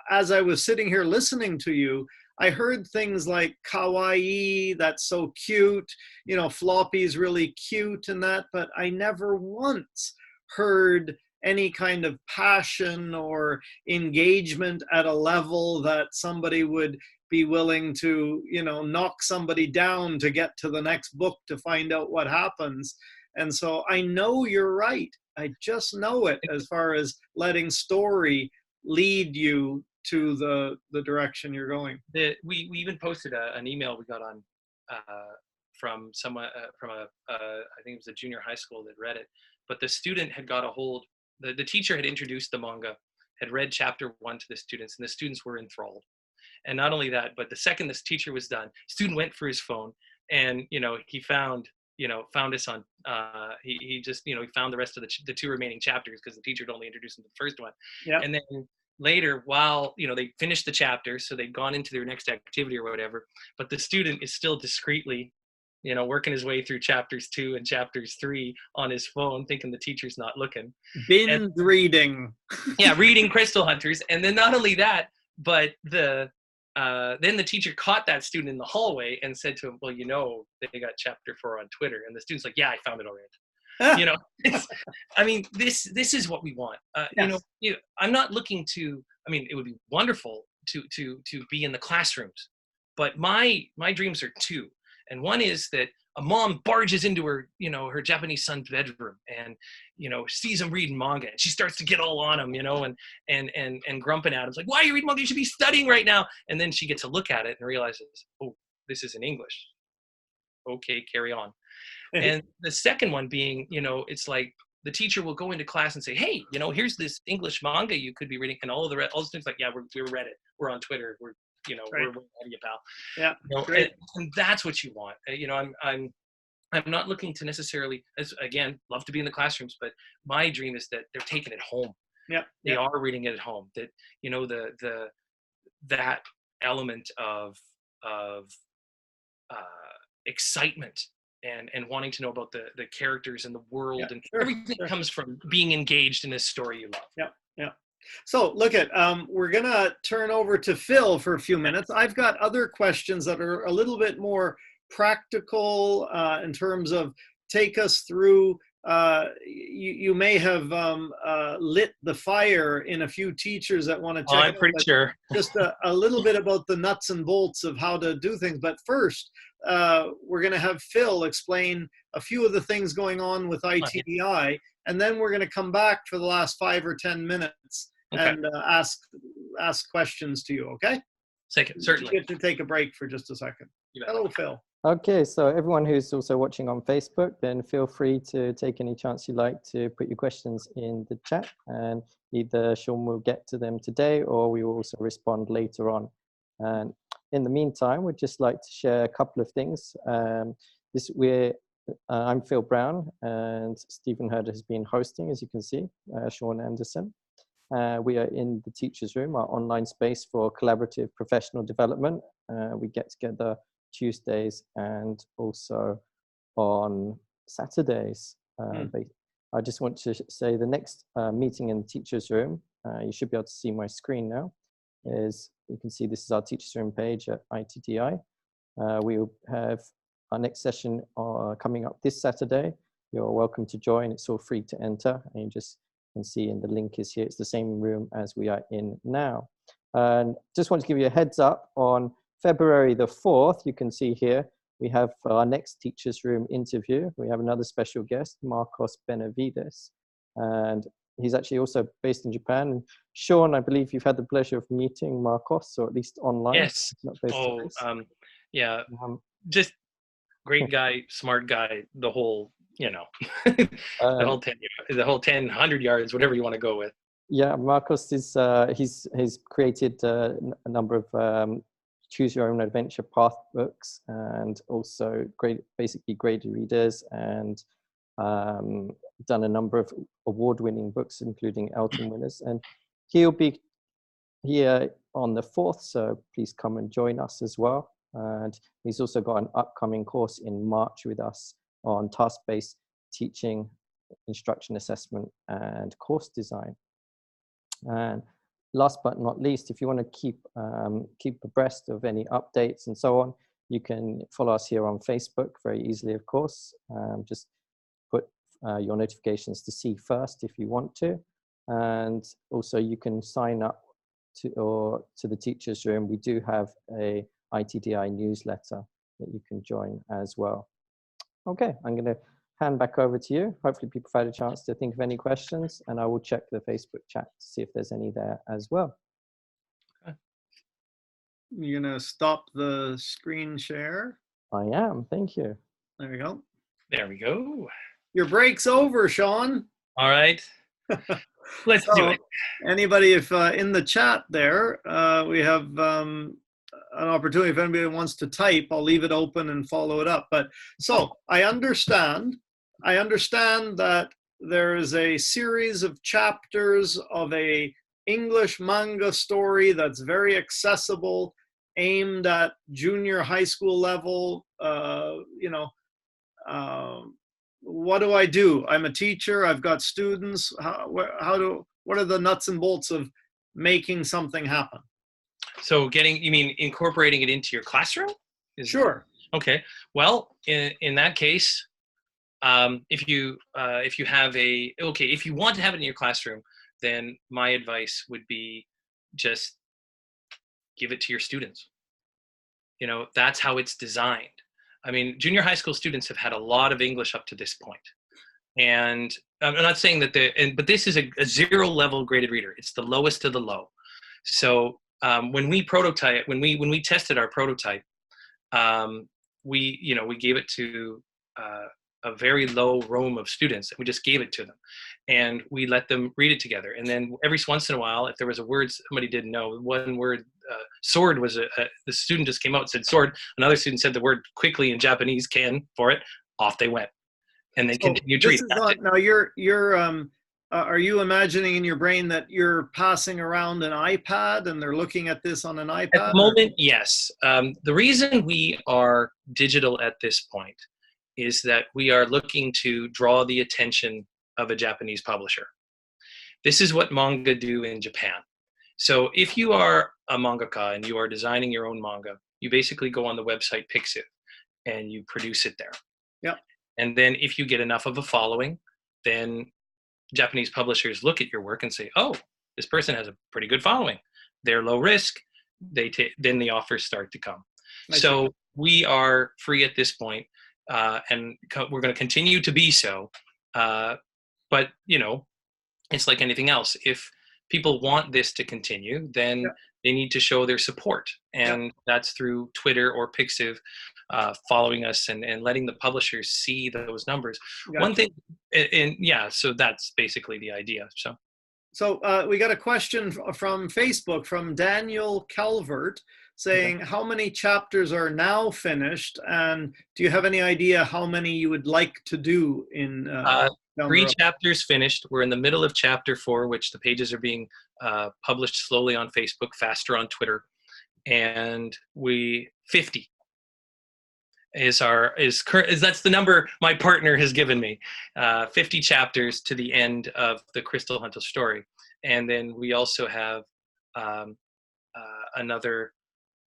as I was sitting here listening to you, I heard things like kawaii, that's so cute, you know, Floppy's really cute and that, but I never once heard any kind of passion or engagement at a level that somebody would be willing to, you know, knock somebody down to get to the next book to find out what happens. And so I know you're right. I just know it, as far as letting story lead you to the direction you're going. We even posted an email we got on from someone from I think it was a junior high school that read it, but the student had got a hold. The teacher had introduced the manga, had read chapter 1 to the students, and the students were enthralled. And not only that, but the second this teacher was done, student went for his phone, and you know, he found us on he just, you know, he found the rest of the 2 remaining chapters, because the teacher had only introduced him to the first one. And then later, while, you know, they finished the chapter, so they'd gone into their next activity or whatever, but the student is still discreetly, you know, working his way through chapters 2 and chapters 3 on his phone, thinking the teacher's not looking. Binge reading. Yeah, reading Crystal Hunters. And then not only that, but then the teacher caught that student in the hallway and said to him, well, you know, they got chapter 4 on Twitter. And the student's like, yeah, I found it already. You know, I mean, this is what we want. You know, I'm not looking to, I mean, it would be wonderful to be in the classrooms, but my dreams are 2. And one is that a mom barges into her, you know, her Japanese son's bedroom and, you know, sees him reading manga, and she starts to get all on him, you know, and grumping at him. It's like, why are you reading manga? You should be studying right now. And then she gets to look at it and realizes, oh, this is in English. Okay, carry on. And the second one being, you know, it's like the teacher will go into class and say, hey, you know, here's this English manga you could be reading. And all the students like, yeah, we read it. We're on Twitter. We're, you know, we're ahead of you, pal. Yeah, you know, and that's what you want. You know, I'm not looking to necessarily, as again, love to be in the classrooms, but my dream is that they're taking it home. Yeah. They are reading it at home. That, you know, that element of uh, excitement and wanting to know about the characters and the world, and everything comes from being engaged in this story you love. Yeah. Yeah. So look at, we're going to turn over to Phil for a few minutes. I've got other questions that are a little bit more practical in terms of take us through, you may have lit the fire in a few teachers that want to check I'm pretty sure. just a little bit about the nuts and bolts of how to do things. But first, we're going to have Phil explain a few of the things going on with ITDI, and then we're going to come back for the last 5 or 10 minutes and ask questions to you, okay? Certainly. You get to take a break for just a second. Hello, Phil. Okay, so everyone who's also watching on Facebook, then feel free to take any chance you like to put your questions in the chat, and either Sean will get to them today or we will also respond later on. And in the meantime, we'd just like to share a couple of things. I'm Phil Brown, and Stephen Hurd has been hosting, as you can see, Sean Anderson. We are in the Teachers Room, our online space for collaborative professional development. We get together Tuesdays and also on Saturdays. I just want to say the next meeting in the Teachers Room, you should be able to see my screen now, is you can see this is our Teachers Room page at ITDI. We will have our next session coming up this Saturday. You're welcome to join. It's all free to enter, and you just can see, and the link is here. It's the same room as we are in now. And just want to give you a heads up on February the 4th, you can see here, we have our next Teachers Room interview. We have another special guest, Marcos Benavides, and he's actually also based in Japan. And Sean, I believe you've had the pleasure of meeting Marcos, or at least online. Yes. Not face to face. Yeah. Just great guy, smart guy, the whole, you know, the whole 10, 100 yards, whatever you want to go with. Yeah, Marcos is, he's created a number of choose your own adventure path books, and also basically graded readers, and done a number of award-winning books, including Elton winners. And he'll be here on the 4th, so please come and join us as well. And he's also got an upcoming course in March with us on task-based teaching, instruction assessment, and course design. And last but not least, if you want to keep abreast of any updates and so on, you can follow us here on Facebook very easily, of course. Just put your notifications to see first if you want to. And also you can sign up to the Teachers Room. We do have a ITDI newsletter that you can join as well. Okay, I'm going to hand back over to you. Hopefully people have had a chance to think of any questions, and I will check the Facebook chat to see if there's any there as well. Okay. You're going to stop the screen share? I am, thank you. There we go. There we go. Your break's over, Sean. All right. Let's do it. Anybody, if in the chat there, we have an opportunity, if anybody wants to type, I'll leave it open and follow it up. But so I understand that there is a series of chapters of a English manga story that's very accessible, aimed at junior high school level. What do I do? I'm a teacher. I've got students. What are the nuts and bolts of making something happen? So you mean incorporating it into your classroom? Sure. Okay. Well, in that case, if you want to have it in your classroom, then my advice would be just give it to your students. You know, that's how it's designed. I mean, junior high school students have had a lot of English up to this point. And I'm not saying that but this is a 0 level graded reader. It's the lowest of the low. So when we tested our prototype, we gave it to a very low room of students, and we just gave it to them, and we let them read it together. And then every once in a while, if there was a word somebody didn't know, one word, sword was the student just came out and said sword. Another student said the word quickly in Japanese, ken, for it. off they went, and they So continue to this read. is That's on it. now. Are you imagining in your brain that you're passing around an iPad and they're looking at this on an At the iPad? moment, yes. The reason we are digital at this point is that we are looking to draw the attention of a Japanese publisher. This is what manga do in Japan. So if you are a mangaka and you are designing your own manga, you basically go on the website Pixiv and you produce it there. Yeah. And then if you get enough of a following, then Japanese publishers look at your work and say, oh, this person has a pretty good following. They're low risk. Then the offers start to come. So we are free at this point, and we're going to continue to be so. But, it's like anything else. If people want this to continue, then they need to show their support. And that's through Twitter or Pixiv, following us and letting the publishers see those numbers. Gotcha. One thing, so that's basically the idea. So we got a question from Facebook from Daniel Calvert saying, how many chapters are now finished? And do you have any idea how many you would like to do in 3 chapters finished. We're in the middle of chapter 4, which the pages are being published slowly on Facebook, faster on Twitter. And 50 is that's the number my partner has given me. 50 chapters to the end of the Crystal Hunter story. And then we also have another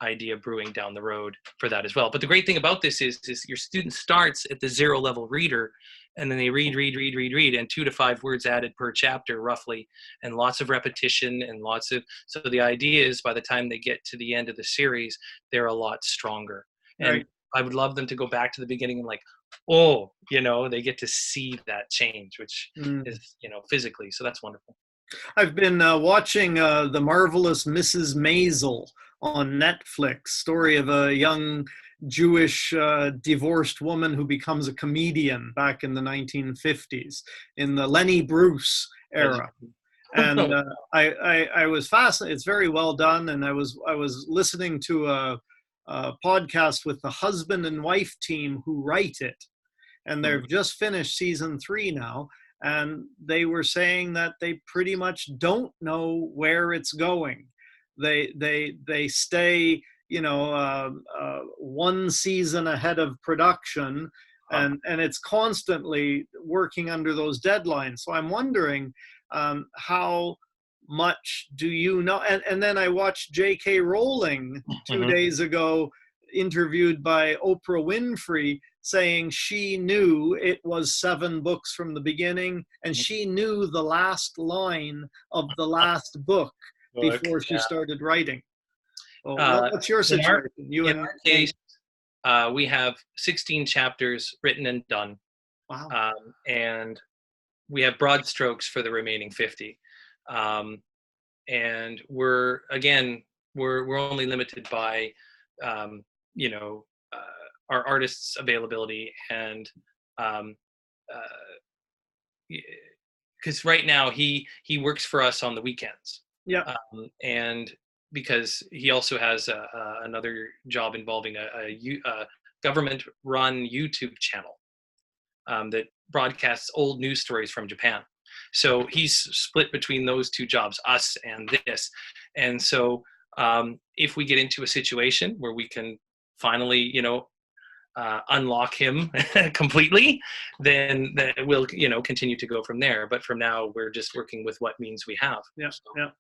idea brewing down the road for that as well. But the great thing about this is your student starts at the 0 level reader, and then they read, and 2 to 5 words added per chapter roughly, and lots of repetition and so the idea is by the time they get to the end of the series, they're a lot stronger. Right. And I would love them to go back to the beginning and they get to see that change, which is, physically. So that's wonderful. I've been watching The Marvelous Mrs. Maisel on Netflix, story of a young Jewish divorced woman who becomes a comedian back in the 1950s in the Lenny Bruce era. And I was fascinated. It's very well done. And I was listening to a podcast with the husband and wife team who write it. And they've just finished season 3 now. And they were saying that they pretty much don't know where it's going. They stay, one season ahead of production, and it's constantly working under those deadlines. So I'm wondering how much do you know? And then I watched J.K. Rowling 2 days ago, interviewed by Oprah Winfrey, saying she knew it was 7 books from the beginning, and she knew the last line of the last book before she started writing. Well, what's your situation? In our case, we have 16 chapters written and done. Wow. And we have broad strokes for the remaining 50. And we're only limited by, our artists' availability, and because right now he works for us on the weekends. Yeah. And because he also has another job involving a government-run YouTube channel that broadcasts old news stories from Japan. So he's split between those 2 jobs, us and this. And so if we get into a situation where we can finally, unlock him completely, then we'll, continue to go from there. But from now, we're just working with what means we have. Yeah. So, yeah.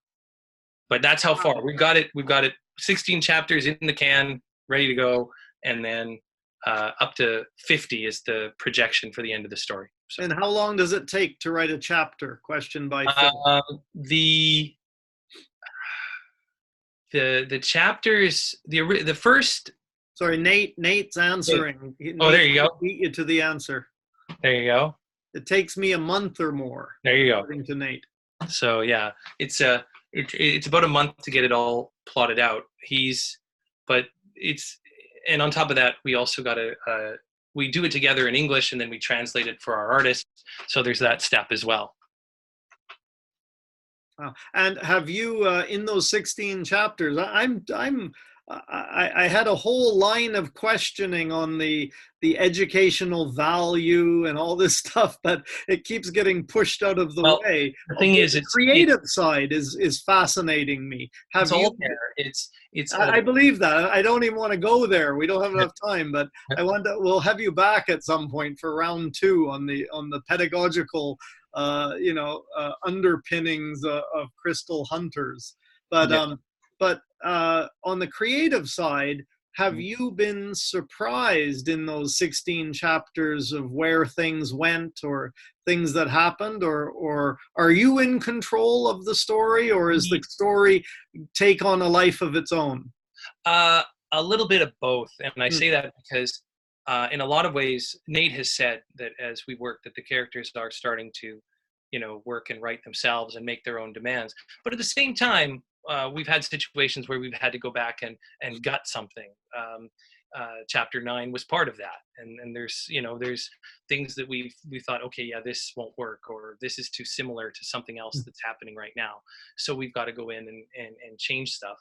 But that's how far we've got it. We've got it 16 chapters in the can, ready to go. And then up to 50 is the projection for the end of the story. So, and how long does it take to write a chapter? Question by Phil. The chapters, the first. Sorry, Nate's answering. There you go. Beat you to the answer. There you go. It takes me a month or more. There you go. According to Nate. So yeah, it's about a month to get it all plotted out. And on top of that, we also got we do it together in English, and then we translate it for our artists. So there's that step as well. Wow. And have you in those 16 chapters? I'm I had a whole line of questioning on the educational value and all this stuff, but it keeps getting pushed out of the Well, way. the thing is, The it's creative side is fascinating me. it's Have you? all there. It's all I there. believe that. I don't even want to go there. We don't have enough time, but I want to. We'll have you back at some point for round two on the pedagogical, underpinnings of Crystal Hunters. But Yeah. on the creative side, have Mhm. you been surprised in those 16 chapters of where things went or things that happened, or are you in control of the story, or is the story take on a life of its own? Uh, a little bit of both, and I Mm. say that because in a lot of ways, Nate has said that as we work, that the characters are starting to, work and write themselves and make their own demands. But at the same time, we've had situations where we've had to go back and gut something. Chapter 9 was part of that, and there's things that we thought, okay, yeah, this won't work, or this is too similar to something else that's happening right now, so we've got to go in and change stuff.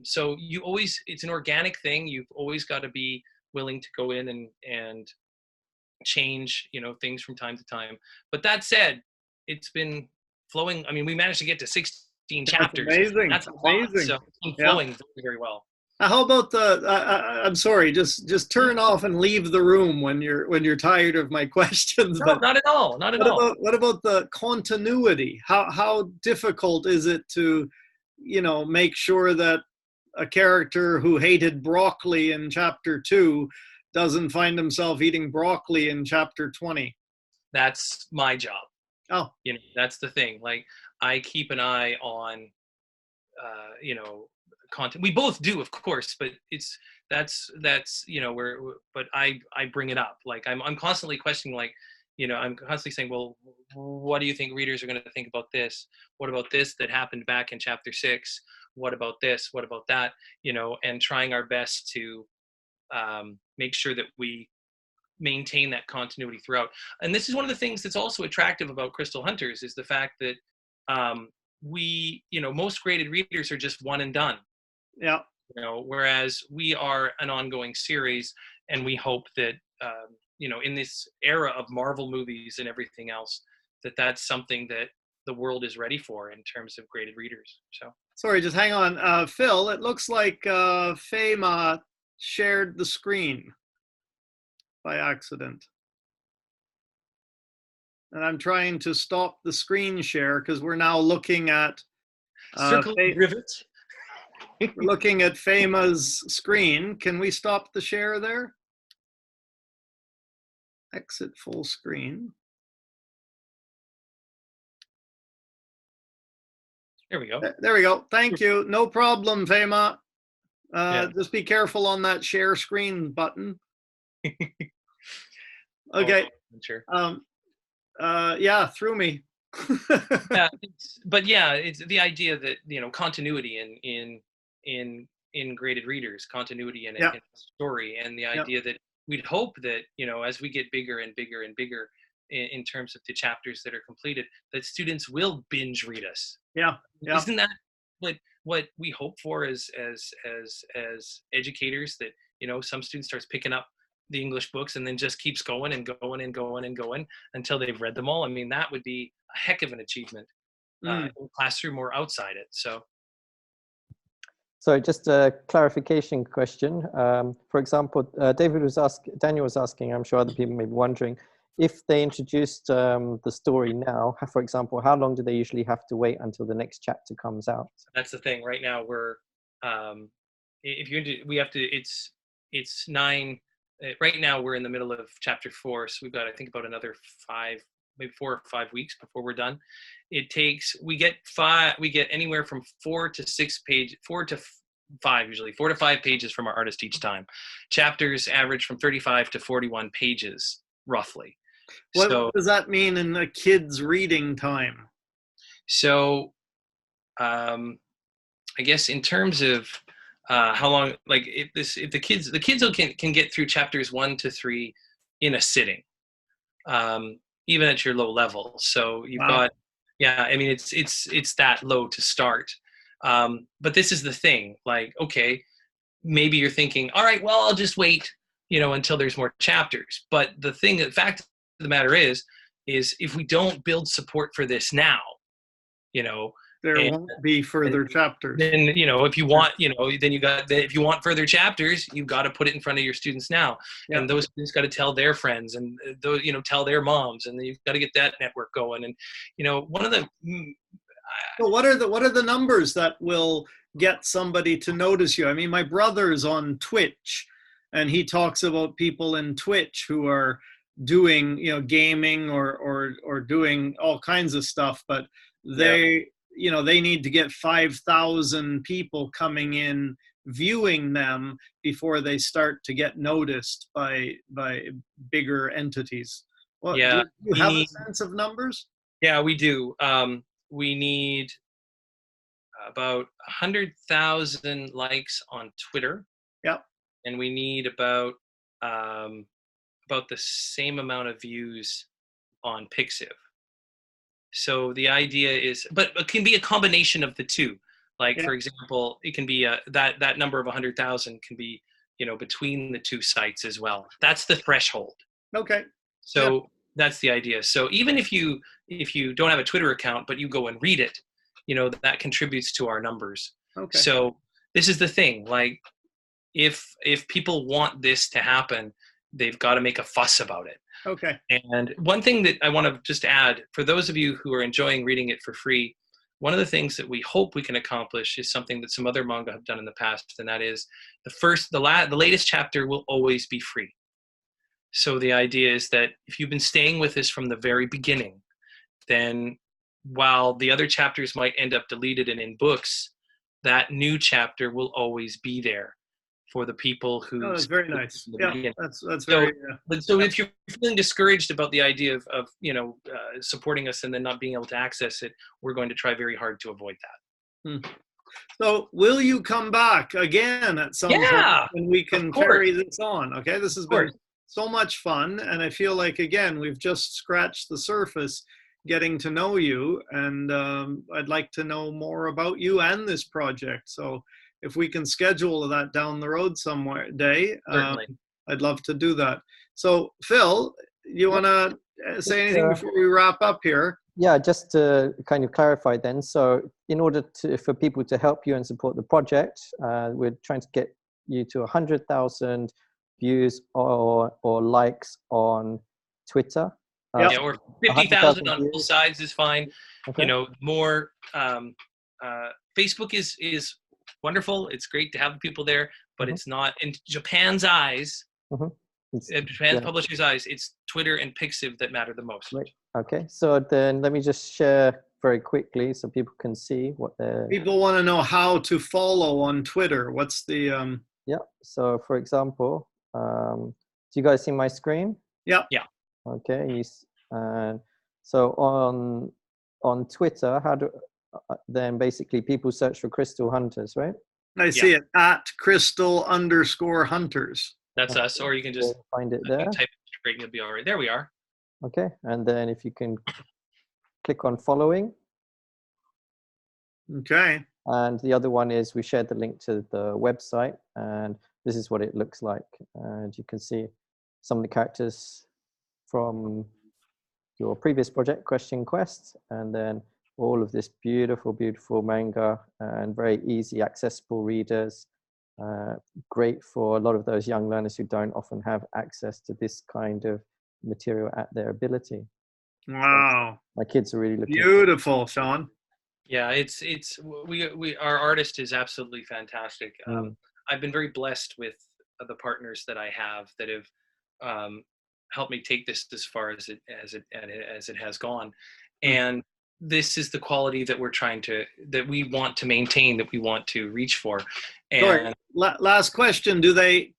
So it's an organic thing. You've always got to be willing to go in and change, things from time to time. But that said, it's been flowing. I mean, we managed to get to 16 That's chapters. amazing. That's a lot. Amazing. So it's been Yeah. flowing very, very well. How about the? I'm sorry. Just turn off and leave the room when you're tired of my questions. No, But not at all. Not at all. what about the continuity? How difficult is it to, make sure that a character who hated broccoli in chapter 2 doesn't find himself eating broccoli in chapter 20? That's my job. Oh, That's the thing. Like, I keep an eye on, content. We both do, of course, but that's where. But I bring it up. Like, I'm constantly questioning. Like, I'm constantly saying, well, what do you think readers are going to think about this? What about this that happened back in chapter 6? What about this? What about that? And trying our best to make sure that we maintain that continuity throughout. And this is one of the things that's also attractive about Crystal Hunters, is the fact that most graded readers are just one and done. yeah. Whereas we are an ongoing series, and we hope that in this era of Marvel movies and everything else, that's something that the world is ready for in terms of graded readers. So Sorry, just hang on. Phil, it looks like Fema shared the screen by accident. And I'm trying to stop the screen share because we're now looking at circle rivet. we're looking at Fema's screen. Can we stop the share there? Exit full screen. There we go. There we go. Thank you. No problem, Fema. Yeah. Just be careful on that share screen button. Okay. Oh, sure. Yeah, through me. Yeah, it's the idea that continuity in graded readers, continuity in a story, and the idea that we'd hope that as we get bigger and bigger and bigger in terms of the chapters that are completed, that students will binge read us. Yeah. Isn't that what we hope for as educators, that some student starts picking up the English books and then just keeps going and going and going and going until they've read them all? I mean, that would be a heck of an achievement in the classroom or outside it. So just a clarification question. For example, Daniel was asking, I'm sure other people may be wondering, if they introduced the story now, for example, how long do they usually have to wait until the next chapter comes out? That's the thing. Right now, we're it's 9. Right now, we're in the middle of chapter 4, so we've got, I think, about another 4 or 5 weeks before we're done. We get anywhere from 4 to 5 usually, 4 to 5 pages from our artist each time. Chapters average from 35 to 41 pages, roughly. What does that mean in a kid's reading time? So, I guess in terms of how long, like if the kids can get through chapters 1 to 3 in a sitting, even at your low level. So you've got, I mean, it's that low to start. But this is the thing, like, okay, maybe you're thinking, all right, well, I'll just wait, until there's more chapters. But the fact of the matter is if we don't build support for this now, there and won't be further chapters. then, if you want, then if you want further chapters, you've got to put it in front of your students now. Yeah. And those students got to tell their friends, and those, tell their moms, and you've got to get that network going. And, one of the, So what are the numbers that will get somebody to notice you? I mean, my brother's on Twitch, and he talks about people in Twitch who are doing, gaming or doing all kinds of stuff, but they need to get 5,000 people coming in viewing them before they start to get noticed by bigger entities. Well, yeah, do you have a sense of numbers? Yeah, we do. We need about 100,000 likes on Twitter. Yep. And we need about the same amount of views on Pixiv. So the idea is, but it can be a combination of the two. Like, for example, it can be that number of 100,000 can be, between the two sites as well. That's the threshold. Okay. So that's the idea. So even if you don't have a Twitter account, but you go and read it, that contributes to our numbers. Okay. So this is the thing. Like, if people want this to happen, they've got to make a fuss about it. Okay. And one thing that I want to just add, for those of you who are enjoying reading it for free, one of the things that we hope we can accomplish is something that some other manga have done in the past, and that is the latest chapter will always be free. So the idea is that if you've been staying with us from the very beginning, then while the other chapters might end up deleted and in books, that new chapter will always be there for the people who. Oh, that's very nice. Yeah, that's very. So, so if you're feeling discouraged about the idea of supporting us and then not being able to access it, we're going to try very hard to avoid that. So will you come back again at some point and we can carry this on? Okay, this has been so much fun, and I feel like, again, we've just scratched the surface getting to know you, and I'd like to know more about you and this project. So if we can schedule that down the road somewhere day, I'd love to do that. So Phil, you want to say anything before we wrap up here? Yeah, just to kind of clarify then. So in order for people to help you and support the project, we're trying to get you to 100,000 views or likes on Twitter. Or 50,000 on both sides is fine. Okay. More Facebook is wonderful. It's great to have people there, but it's not in Japan's eyes. In Japan's publishers' eyes, it's Twitter and Pixiv that matter the most. Right. Okay, so then let me just share very quickly so people can see what they're. People want to know how to follow on Twitter. What's the? Yeah. So for example, do you guys see my screen? Yeah. Yeah. Okay. So on Twitter, how do then basically people search for Crystal Hunters, right? I see it at Crystal_Hunters. That's us, or you can just find it there. Type it straight and you'll be all right. There we are. Okay, and then if you can click on following. Okay. And the other one is we shared the link to the website, and this is what it looks like. And you can see some of the characters from your previous project, Question Quest, and then all of this beautiful, beautiful manga and very easy, accessible readers. Great for a lot of those young learners who don't often have access to this kind of material at their ability. Wow. So my kids are really looking beautiful, Sean. Yeah, our artist is absolutely fantastic. I've been very blessed with the partners that I have that have helped me take this as far as it has gone, and this is the quality that we want to maintain, that we want to reach for. And sorry, last question: do they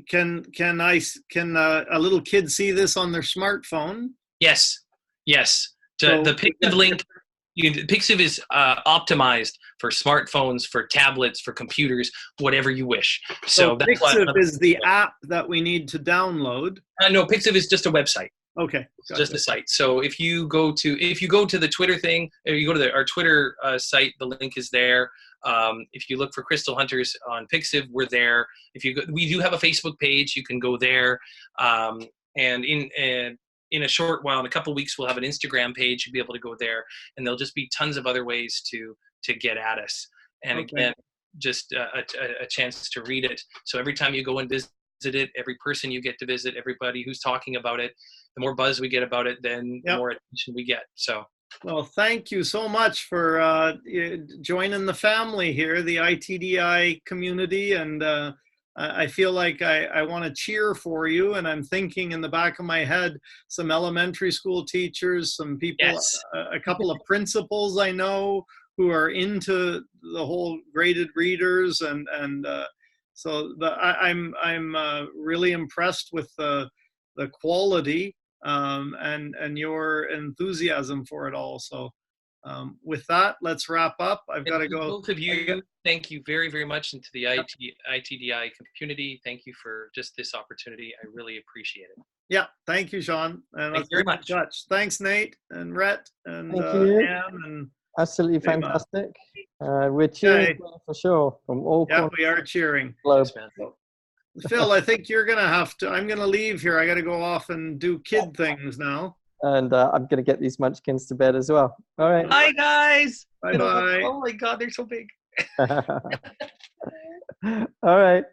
can a little kid see this on their smartphone? Yes. The Pixiv link. Pixiv is optimized for smartphones, for tablets, for computers, whatever you wish. So that's Pixiv is the app that we need to download. No, Pixiv is just a website. Okay. It's just the site. So if you go to the Twitter thing, or you go to our Twitter site, the link is there. If you look for Crystal Hunters on Pixiv, we're there. We do have a Facebook page. You can go there. And in a short while, in a couple of weeks, we'll have an Instagram page. You'll be able to go there, and there'll just be tons of other ways to get at us. And again, just a chance to read it. So every time you go and visit it, every person you get to visit, everybody who's talking about it, the more buzz we get about it, then the more attention we get. So, well, thank you so much for joining the family here, the ITDI community, and I feel like I want to cheer for you, and I'm thinking in the back of my head some elementary school teachers, some people, a couple of principals I know who are into the whole graded readers, and so I'm really impressed with the quality and your enthusiasm for it all. So with that, let's wrap up. I've got to go. Both of you, thank you very, very much, into the ITDI community. Thank you for just this opportunity. I really appreciate it. Yeah, thank you, Sean. And thank you very much. Thanks, Nate and Rhett and Anne and absolutely fantastic. We're cheering for sure from all corners. We are cheering. Yes, man. Phil, I think you're gonna have to. I'm gonna leave here. I got to go off and do kid things now. And I'm gonna get these munchkins to bed as well. All right. Hi guys. Bye bye. Oh my God, they're so big. All right.